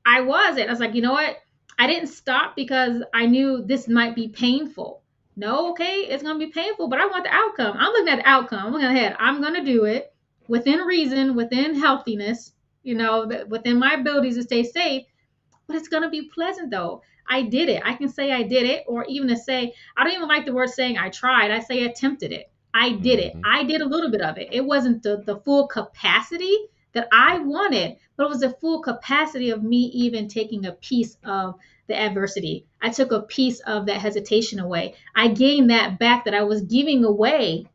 I was like, you know what, I didn't stop because I knew this might be painful. No, okay, it's going to be painful, but I want the outcome. I'm looking at the outcome. I'm looking ahead. I'm going to do it within reason, within healthiness, within my abilities to stay safe. But it's going to be pleasant though. I did it. I can say I did it, or even to say, I don't even like the word saying I tried. I say attempted it. I did it. Hmm. I did a little bit of it. It wasn't the full capacity that I wanted, but it was the full capacity of me even taking a piece of the adversity. I took a piece of that hesitation away. I gained that back that I was giving away.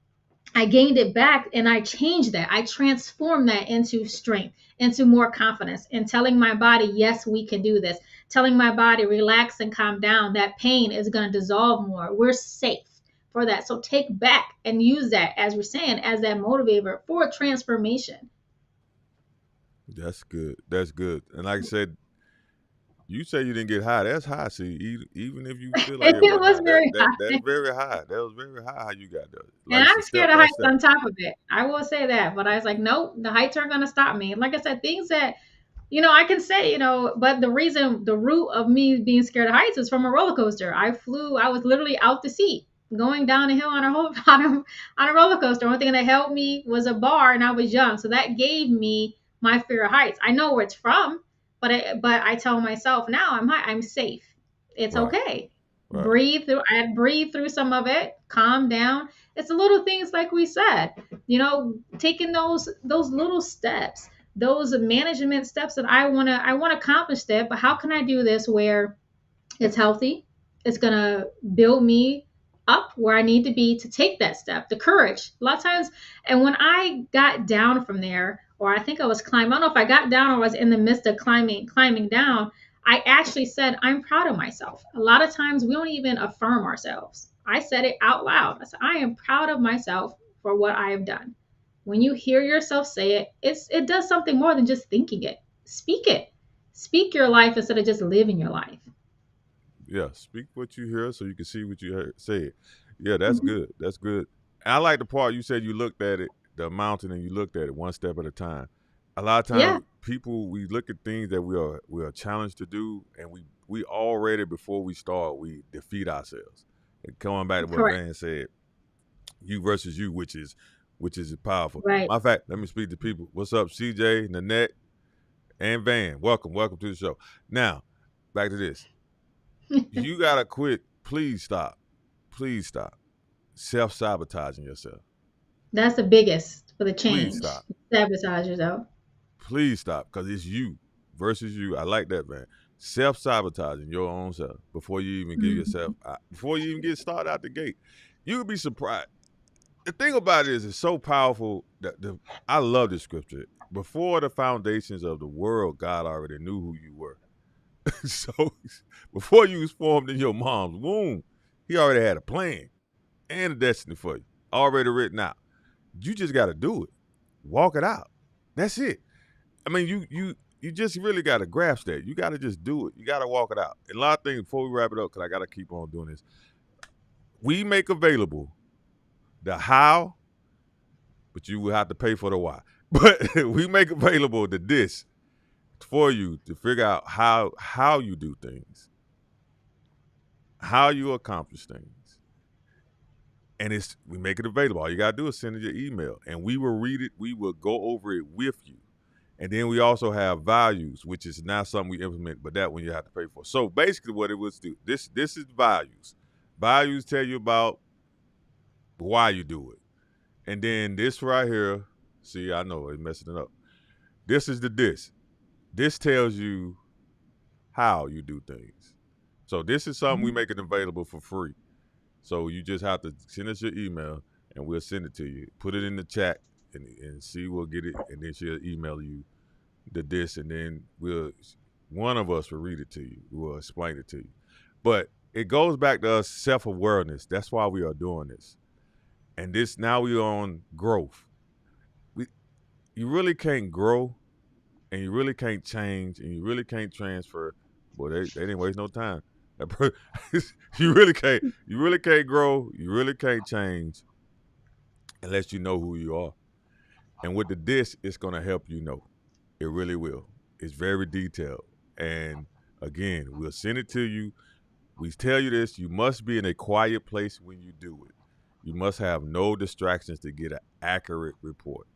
I gained it back and I changed that. I transformed that into strength, into more confidence, and telling my body, yes, we can do this. Telling my body, relax and calm down. That pain is going to dissolve more. We're safe for that. So take back and use that, as we're saying, as that motivator for transformation. That's good. That's good. And like I said, you say you didn't get high. That's high. See, even if you feel like it It wasn't was high, very that's high. very high. That was very high. How you got there? And Like I I'm said, scared step of by heights step. on top of it. I will say that. But I was like, nope, the heights aren't going to stop me. And like I said, things that I can say, but the root of me being scared of heights is from a roller coaster. I was literally out the seat going down a hill on a on a roller coaster. One thing that helped me was a bar, and I was young. So that gave me my fear of heights. I know where it's from, but I tell myself now I'm safe. It's Right. okay. Right. Breathe through. I breathe through some of it. Calm down. It's the little things like we said. Taking those little steps, those management steps that I wanna accomplish that. But how can I do this where it's healthy? It's gonna build me up where I need to be to take that step. The courage. A lot of times, and when I got down from there, or I think I was climbing. I don't know if I got down or was in the midst of climbing down. I actually said, I'm proud of myself. A lot of times we don't even affirm ourselves. I said it out loud. I said, I am proud of myself for what I have done. When you hear yourself say it, it does something more than just thinking it. Speak it. Speak your life instead of just living your life. Yeah. Speak what you hear so you can see what you said. Yeah, that's Mhm. good. That's good. I like the part you said you looked at it, the mountain, and you looked at it one step at a time. A lot of Yeah, times, people we look at things that we are challenged to do, and we already before we start we defeat ourselves. And coming back to what correct. Van said, you versus you, which is powerful. Right. My fact, let me speak to people. What's up, CJ, Nanette, and Van? Welcome to the show. Now, back to this. You gotta quit. Please stop. Please stop self-sabotaging yourself. That's the biggest for the Please change. stop. Sabotage yourself. Please stop, because it's you versus you. I like that, man. Self-sabotaging your own self before you even give yourself, Mhm. before you even get started out the gate. You would be surprised. The thing about it is, it's so powerful that I love this scripture. Before the foundations of the world, God already knew who you were. So before you was formed in your mom's womb, He already had a plan and a destiny for you, already written out. You just got to do it, walk it out. That's it. I mean, you just really got to grasp that. You got to just do it. You got to walk it out. And a lot of things before we wrap it up, because I got to keep on doing this. We make available the how, but you will have to pay for the why. But we make available the this for you to figure out how you do things, how you accomplish things. And we make it available. All you gotta do is send it your email, and we will read it. We will go over it with you, and then we also have values, which is not something we implement, but that one you have to pay for. So basically, what it was do this is values. Values tell you about why you do it, and then this right here. See, I know it's messing it up. This is the this. This tells you how you do things. So this is something we make it available for free. So you just have to send us your email and we'll send it to you. Put it in the chat and see we'll get it, and then she'll email you the this, and then one of us will read it to you. We'll explain it to you. But it goes back to us self-awareness. That's why we are doing this. And this now we're on growth. We You really can't grow, and you really can't change, and you really can't transfer. Boy, they didn't waste no time. You really can't. You really can't grow. You really can't change unless you know who you are. And with the this, it's gonna help you know. It really will. It's very detailed. And again, we'll send it to you. We tell you this: you must be in a quiet place when you do it. You must have no distractions to get an accurate report,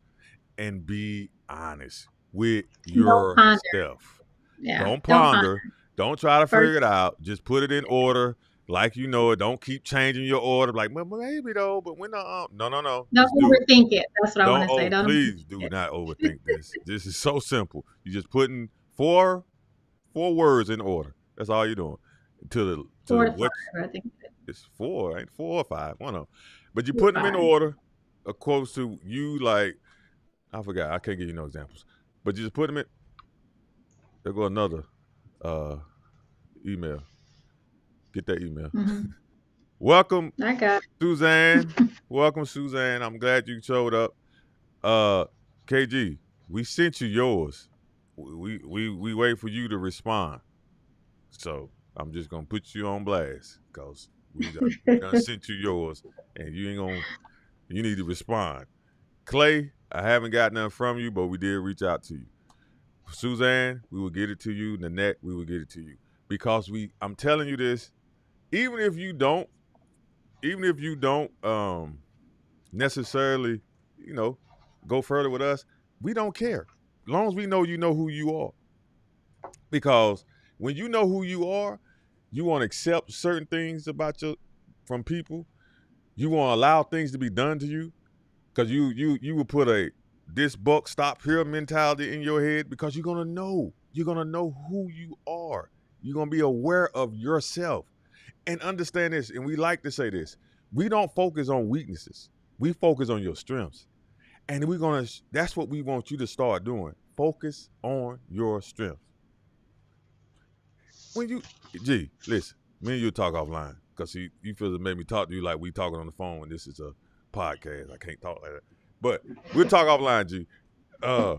and be honest with Don't ponder. yourself. Yeah. Don't Don't ponder. ponder. Don't try to First, figure it out. Just put it in order like you know it. Don't keep changing your order. Like, well, maybe though, but when no, no, no. don't Just do it. overthink it. That's what I want Don't to say. Don't please overthink do it. not overthink this. This is so simple. You just putting four words in order. That's all you're doing. To Four the to what five, I think. it's four, ain't 4 or 5, one of them. But you Four to putting them in five. order, close to you. Like I forgot. I can't give you no examples. But you just put them in. There go another uh, email. Get that email. Hmm. Welcome, I got Suzanne. Welcome, Suzanne. I'm glad you showed up. Uh, KG, we sent you yours. We wait for you to respond. So I'm just gonna put you on blast because we done it. sent you yours, and you ain't gonna. You need to respond. Clay, I haven't got nothing from you, but we did reach out to you. Suzanne, we will get it to you. Nanette, we will get it to you because I'm telling you this. Even if you don't, necessarily, you know, go further with us, we don't care. As long as we know you know who you are. Because when you know who you are, You want to accept certain things about your from people. You want to allow things to be done to you because you will put a this buck stop here mentality in your head because you're gonna know who you are. You're gonna be aware of yourself and understand this. And we like to say this: we don't focus on weaknesses. We focus on your strengths, and we're gonna. That's what we want you to start doing. Focus on your strengths. When you, gee, listen, me and you talk offline because you feel it made me talk to you like we talking on the phone when this is a podcast. I can't talk like that, but we'll talk offline, G. Uh,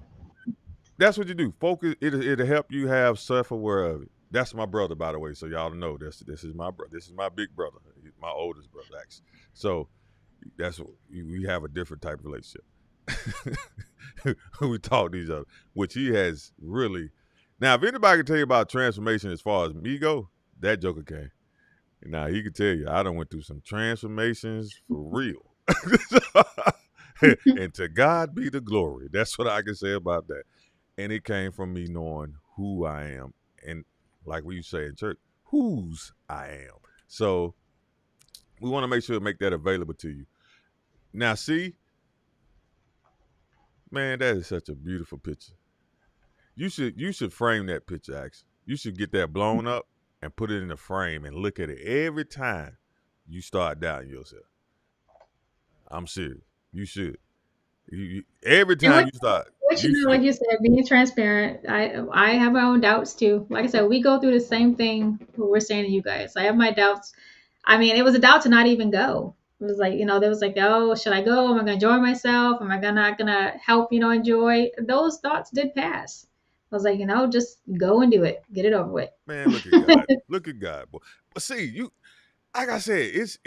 that's what you do. Focus. It'll help you have self aware of it. That's my brother, by the way. So y'all know this is my brother. This is my big brother. He's my oldest brother, actually. So that's what we have a different type of relationship. We talk to each other, which he has really. Now, if anybody can tell you about transformation as far as me go, that joker can. Now he can tell you I done went through some transformations for real. And to God be the glory. That's what I can say about that. And it came from me knowing who I am, and like we say in church, whose I am. So we want to make sure to make that available to you. Now, see, man, that is such a beautiful picture. You should frame that picture, actually. You should get that blown up and put it in a frame and look at it every time you start doubting yourself. I'm serious. You should. Every And time you start, what you you know, should. like you said, being transparent. I have my own doubts too. Like I said, we go through the same thing. What we're saying to you guys. I have my doubts. I mean, it was a doubt to not even go. It was like, there was like, oh, should I go? Am I going to enjoy myself? Am I not going to help, enjoy? Those thoughts did pass. I was like, just go and do it. Get it over with. Man, look at God. Look at God, boy. But see, like I said, it's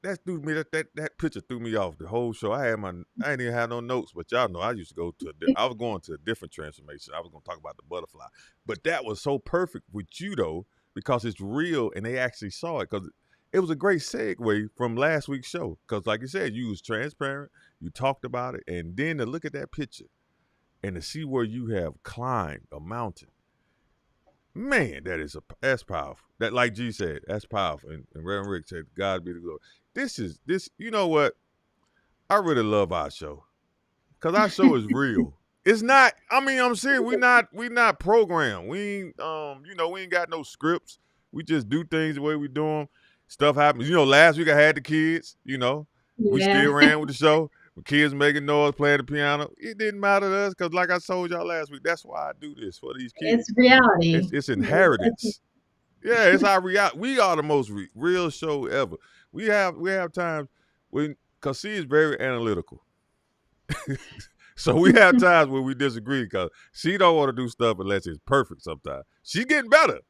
that threw me that picture threw me off the whole show. I didn't even have no notes, but y'all know I used to go to I was going to a different transformation. I was gonna talk about the butterfly. But that was so perfect with you though, because it's real and they actually saw it. Because it was a great segue from last week's show. Because like you said, you was transparent, you talked about it, and then to look at that picture and to see where you have climbed a mountain. Man, that's powerful. That, like G said, that's powerful. And Reverend Rick said, God be the glory. This. You know what? I really love our show because our show is real. It's not. I mean, I'm serious. We not programmed. We ain't. We ain't got no scripts. We just do things the way we do them. Stuff happens. Last week I had the kids. We Yeah, still ran with the show. With kids making noise, playing the piano. It didn't matter to us because, like I told y'all last week, that's why I do this for these kids. it's reality. It's inheritance. Yeah, it's our reality. We are the most real show ever. We have times when, cause she is very analytical, so we have times where we disagree because she don't want to do stuff unless it's perfect. Sometimes she getting better.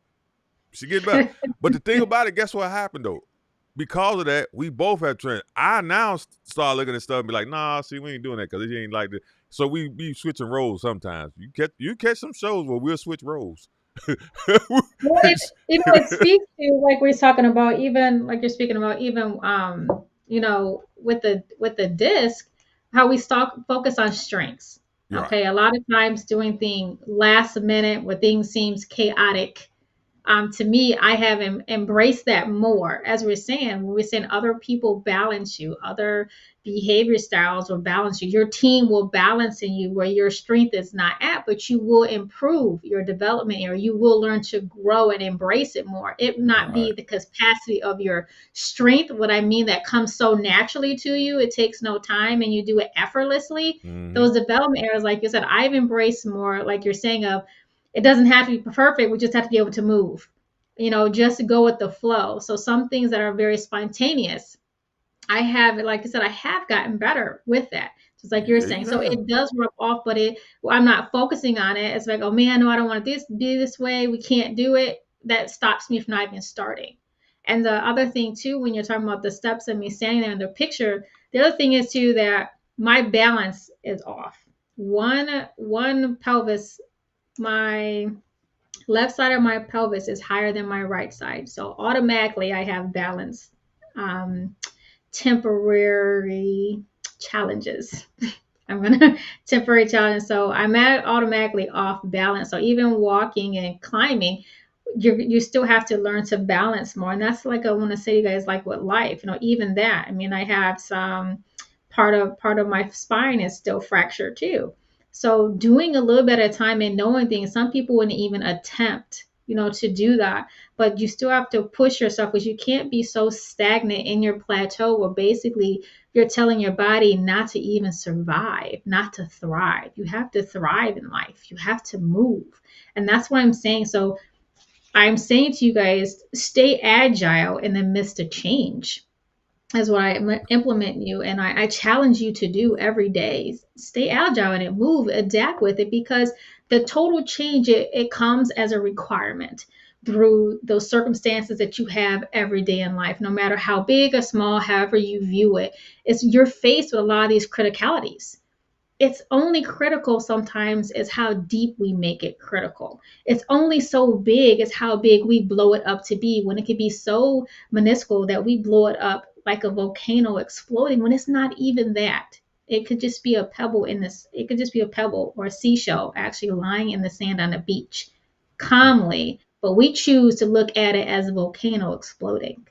She getting better. But the thing about it, guess what happened though? Because of that, we both have trends. I now start looking at stuff and be like, nah, see, we ain't doing that because it ain't like this. So we be switching roles sometimes. You catch some shows where we'll switch roles. Well, it speaks to like we're talking about, even like you're speaking about, even with the disc, how we focus on strengths. You're right. Okay, a lot of times doing things last minute where things seems chaotic. To me, I have embraced that more. As we're saying, when we're saying other people balance you, other behavior styles will balance you. Your team will balance in you where your strength is not at, but you will improve your development area. You will learn to grow and embrace it more. It not Right. be the capacity of your strength. What I mean, that comes so naturally to you. It takes no time and you do it effortlessly. Mm-hmm. Those development areas, like you said, I've embraced more, like you're saying, of it doesn't have to be perfect. We just have to be able to move, just go with the flow. So some things that are very spontaneous, like I said, I have gotten better with that. Just like you're Yeah, saying. you So have. it does rub off, but I'm not focusing on it. It's like, oh man, no, I don't want this be this way. We can't do it. That stops me from not even starting. And the other thing too, when you're talking about the steps and me standing there in the picture, the other thing is too that my balance is off. One pelvis, my left side of my pelvis is higher than my right side. So automatically I have balance temporary challenges. I'm gonna temporary challenge. So I'm automatically off balance. So even walking and climbing, you still have to learn to balance more. And that's like I want to say to you guys, like with life, even that. I mean, I have some part of my spine is still fractured too. So doing a little bit at a time and knowing things, some people wouldn't even attempt, to do that. But you still have to push yourself because you can't be so stagnant in your plateau where basically you're telling your body not to even survive, not to thrive. You have to thrive in life. You have to move. And that's what I'm saying. So I'm saying to you guys, stay agile in the midst of change. That's what I implement you, and I challenge you to do every day. Stay agile in it, move, adapt with it, because the total change it comes as a requirement through those circumstances that you have every day in life, no matter how big or small, however you view it. It's you're faced with a lot of these criticalities. It's only critical sometimes is how deep we make it critical. It's only so big as how big we blow it up to be, when it could be so minuscule that we blow it up like a volcano exploding when it's not even that. It could just be a pebble it could just be a pebble or a seashell actually lying in the sand on a beach Mm. calmly, but we choose to look at it as a volcano exploding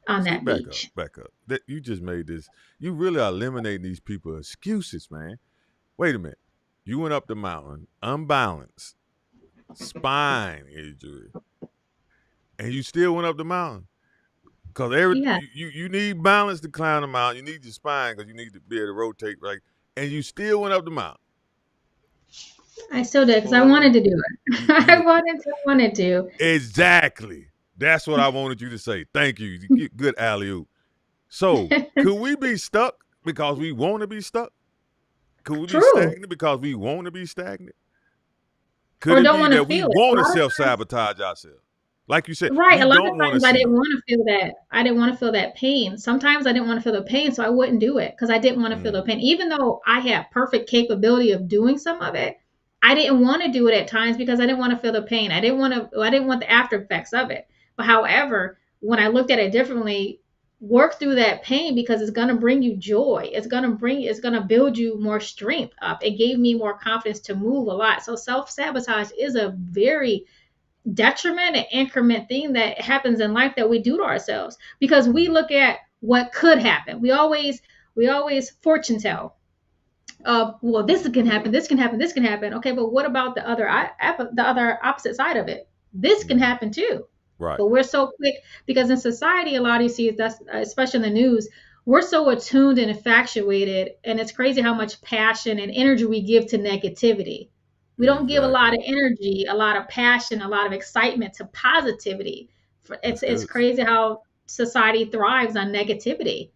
on See, that back up, beach. back up. That you just made this. You really are eliminating these people excuses, man. Wait a minute. You went up the mountain, unbalanced, spine injury, and you still went up the mountain. Cause Yeah, you need balance to climb the mountain. You need your spine because you need to be able to rotate right. And you still went up the mountain. I still did because I Boy, wanted to do it. I you wanted to. exactly. That's what I wanted you to say. Thank you. You get good alley oop. So could we be stuck because we want to be stuck? Could we be True. stagnant because we want to be stagnant? Could Or it don't be want to that we feel it. A want to lot of self times, sabotage ourselves? Like you said, right. we A lot of don't want to times I see didn't it. want to feel that. I didn't want to feel that pain. Sometimes I didn't want to feel the pain, so I wouldn't do it because I didn't want to feel the Mm, pain. Even though I had perfect capability of doing some of it, I didn't want to do it at times because I didn't want to feel the pain. I didn't want the after effects of it. But however, when I looked at it differently, work through that pain because it's going to bring you joy. It's going to build you more strength up. It gave me more confidence to move a lot. So self-sabotage is a very detriment and increment thing that happens in life that we do to ourselves because we mm. look at what could happen. We always fortune tell. Well, this can happen, this can happen. Okay, but what about the other opposite side of it? This can Mm. happen too. Right. But we're so quick because in society, a lot of you see that's especially in the news. We're so attuned and infatuated, and it's crazy how much passion and energy we give to negativity. We don't give a lot Exactly. of energy, a lot of passion, a lot of excitement to positivity. That's It's good. crazy how society thrives on negativity.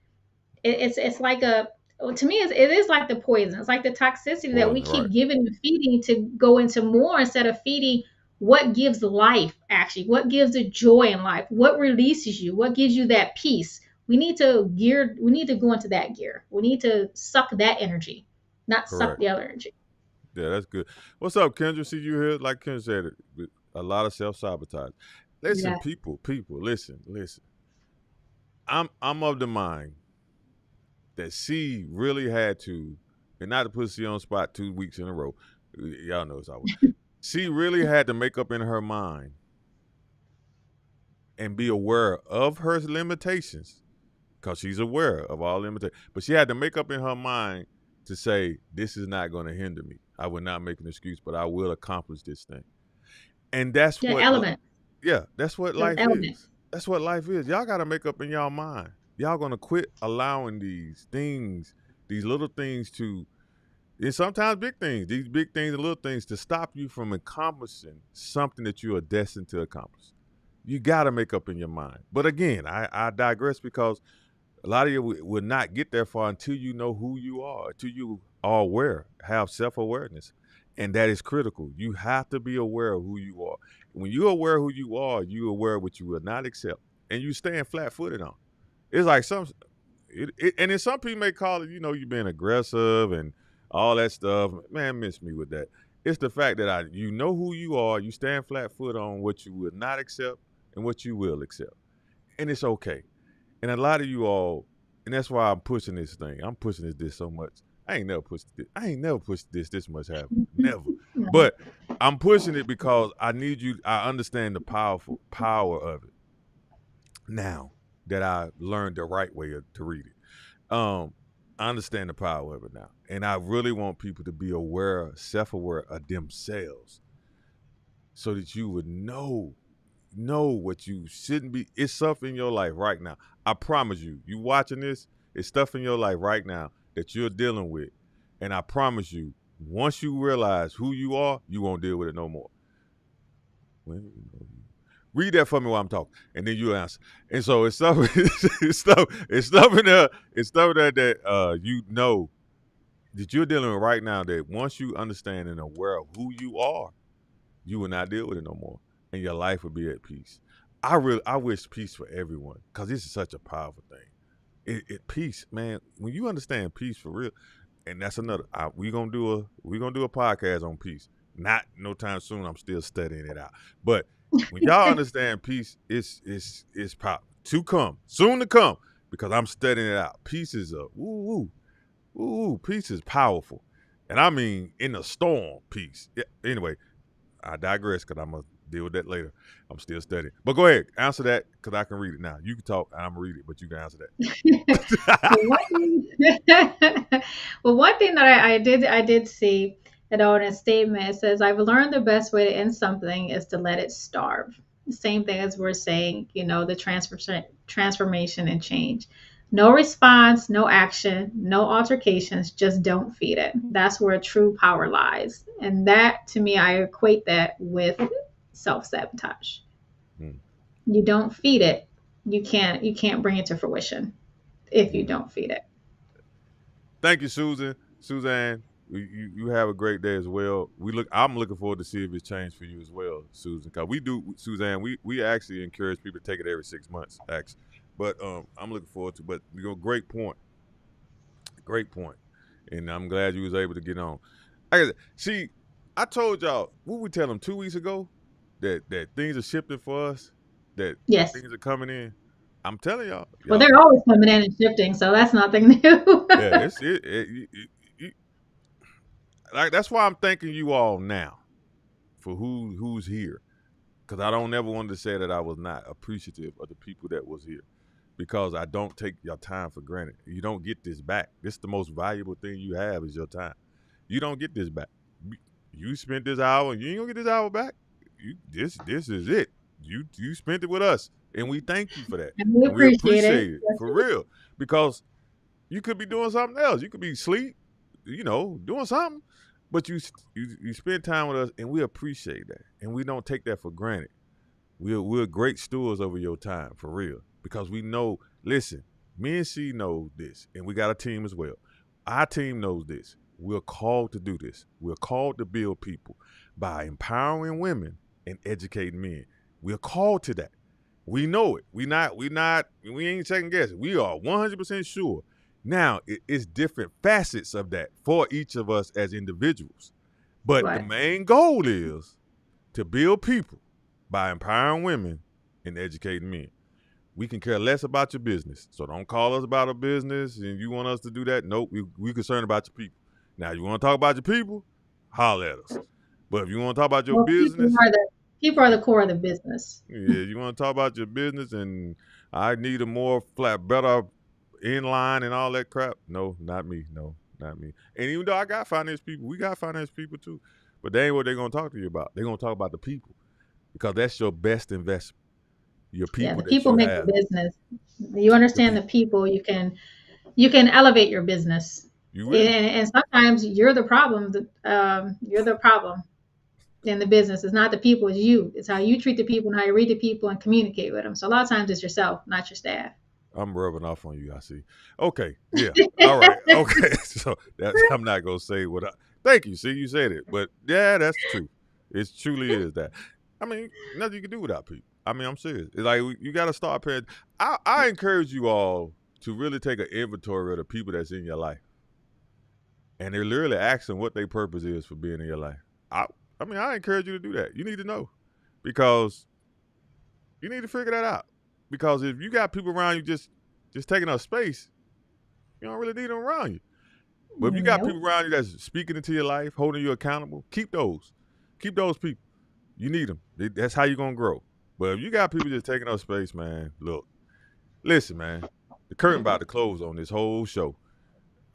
It's like a to me it is like the poison. It's like the toxicity that we Poison. Right. keep giving and feeding to go into more instead of feeding what gives life, actually, what gives the joy in life, what releases you, what gives you that peace. We need to go into that gear. We need to suck that energy, not suck Correct. the other energy. Yeah, that's good. What's up, Kendra? See you here. Like Kendra said, a lot of self sabotage. Listen, Yeah. people, listen. I'm of the mind that she really had to, and not to put C on spot 2 weeks in a row. Y'all know it's always. She really had to make up in her mind and be aware of her limitations because she's aware of all limitations. But she had to make up in her mind to say, this is not going to hinder me. I will not make an excuse, but I will accomplish this thing. And that's Yeah, what, element. yeah, that's what Those life elements. is. That's what life is. Y'all got to make up in y'all mind. Y'all going to quit allowing these things, these little things to, and sometimes big things, these big things and little things to stop you from accomplishing something that you are destined to accomplish. You got to make up in your mind. But again, I digress because a lot of you will not get that far until you know who you are, until you are aware, have self awareness. And that is critical. You have to be aware of who you are. When you're aware of who you are, you're aware of what you will not accept. And you stand flat footed on. It's like and then some people may call it, you being aggressive and all that stuff. Man, miss me with that. It's the fact that you know who you are, you stand flat foot on what you will not accept and what you will accept. And it's okay. And a lot of you all, and that's why I'm pushing this thing. I'm pushing this so much. I ain't never pushed this. I ain't never pushed this much, have I? Never. But I'm pushing it because I need you. I understand the powerful power of it now that I learned the right way to read it. I understand the power of it now, and I really want people to be aware, self-aware of themselves, so that you would know what you shouldn't be. It's stuff in your life right now. I promise you, you watching this, it's stuff in your life right now that you're dealing with. And I promise you, once you realize who you are, you won't deal with it no more. Read that for me while I'm talking, and then you answer. And so it's stuff, it's stuff in there, it's stuff that you know that you're dealing with right now. That once you understand and aware of who you are, you will not deal with it no more, and your life will be at peace. I wish peace for everyone because this is such a powerful thing. Peace, man. When you understand peace for real, and that's another. We gonna do a podcast on peace. Not no time soon. I'm still studying it out. But when y'all understand peace, it's to come, soon to come, because I'm studying it out. Peace is peace is powerful, and I mean in a storm, peace. Yeah, anyway, I digress because I'm gonna deal with that later. I'm still studying. But go ahead, answer that because I can read it now. You can talk, I'm gonna read it, but you can answer Well, that. one thing, well, one thing that I did see, in a statement, it says, "I've learned the best way to end something is to let it starve." The same thing as we're saying, the transformation and change. No response, no action, no altercations, just don't feed it. That's where true power lies. And that, to me, I equate that with self-sabotage. Mm, You don't feed it, you can't bring it to fruition if you mm. don't feed it. Thank you, Suzanne. You have a great day as well. I'm looking forward to see if it's changed for you as well, Susan. Because we do, Suzanne. We actually encourage people to take it every 6 months, actually. But I'm looking forward to. But great point, and I'm glad you was able to get on. See, I told y'all what we tell them 2 weeks ago that things are shifting for us, that Yes. things are coming in. I'm telling y'all, Well, y'all. they're always coming in and shifting, so that's nothing new. Yeah, you- like that's why I'm thanking you all now for who's here, because I don't ever want to say that I was not appreciative of the people that was here, because I don't take your time for granted. You don't get this back. This is the most valuable thing you have is your time. You don't get this back. You spent this hour and you ain't gonna get this hour back. This is it. You spent it with us, and we thank you for that, And we and we appreciate it. appreciate it for real, because you could be doing something else. You could be asleep, doing something, but you spend time with us, and we appreciate that, and we don't take that for granted. We're great stewards over your time for real, because we know. Listen, me and she know this, and we got a team as well. Our team knows this. We're called to do this. We're called to build people by empowering women and educating men. We're called to that. We know it. We ain't second guessing. We are 100% sure. Now, it's different facets of that for each of us as individuals. But the Right. main goal is to build people by empowering women and educating men. We can care less about your business. So don't call us about a business and you want us to do that. Nope, we concerned about your people. Now, you want to talk about your people? Holler at us. But if you want to talk about your Well, people business, are the people are the core of the business. yeah, you want to talk about your business and I need a more flat, better inline and all that crap. No, not me. No, not me. And even though I got finance people, we got finance people too. But they ain't what they're gonna talk to you about. They're gonna talk about the people because that's your best investment. Your Yeah, people the that people you make the have. business. You The understand the people. people, you can elevate your business. You And, will. and sometimes you're the problem. You're the problem in the business. It's not the people, it's you. It's how you treat the people and how you read the people and communicate with them. So a lot of times it's yourself, not your staff. I'm rubbing off on you. I see. Okay. Yeah. All right. Okay. So that's I'm not gonna say what I. Thank you. See, you said it, but yeah, that's true. It truly is that. I mean, nothing you can do without people. I mean, I'm serious. It's like you got to start paying. I encourage you all to really take an inventory of the people that's in your life, and they're literally asking what their purpose is for being in your life. I, I mean, I encourage you to do that. You need to know because you need to figure that out. Because if you got people around you just taking up space, you don't really need them around you. But if you got Nope. people around you that's speaking into your life, holding you accountable, keep those. Keep those people. You need them. That's how you're gonna grow. But if you got people just taking up space, man, look, listen, man, the curtain about to close on this whole show.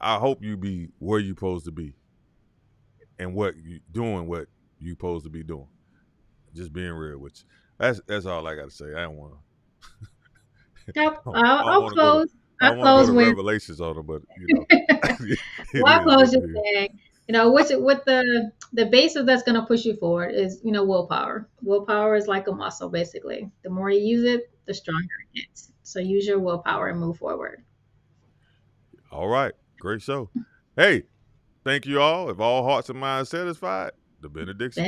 I hope you be where you supposed to be and what you supposed to be doing. Just being real with you. That's all I got to say. I don't want to. I'll close. I don't want to go to Revelations on them, but I'll close just saying, what the basis that's going to push you forward is, willpower. Willpower is like a muscle, basically. The more you use it, the stronger it gets. So use your willpower and move forward. All right. Great show. Hey, thank you all. If all hearts and minds satisfied, the benediction.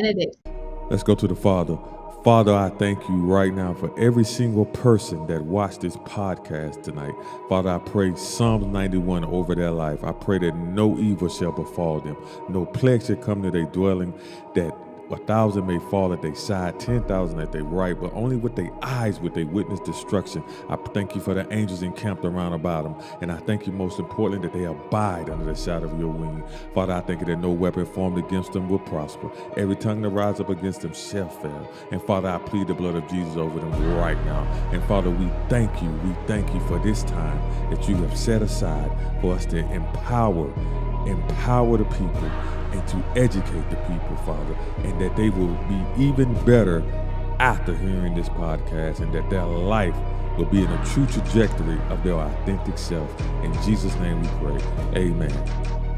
Let's go to the Father. Father, I thank you right now for every single person that watched this podcast tonight. Father, I pray Psalms 91 over their life. I pray that no evil shall befall them. No plague shall come to their dwelling, that 1,000 may fall at their side, 10,000 at their right, but only with their eyes would they witness destruction. I thank you for the angels encamped around about them. And I thank you most importantly that they abide under the shadow of your wing. Father, I thank you that no weapon formed against them will prosper. Every tongue that rises up against them shall fail. And Father, I plead the blood of Jesus over them right now. And Father, we thank you for this time that you have set aside for us to empower the people and to educate the people, Father, and that they will be even better after hearing this podcast, and that their life will be in a true trajectory of their authentic self. In Jesus' name we pray. Amen.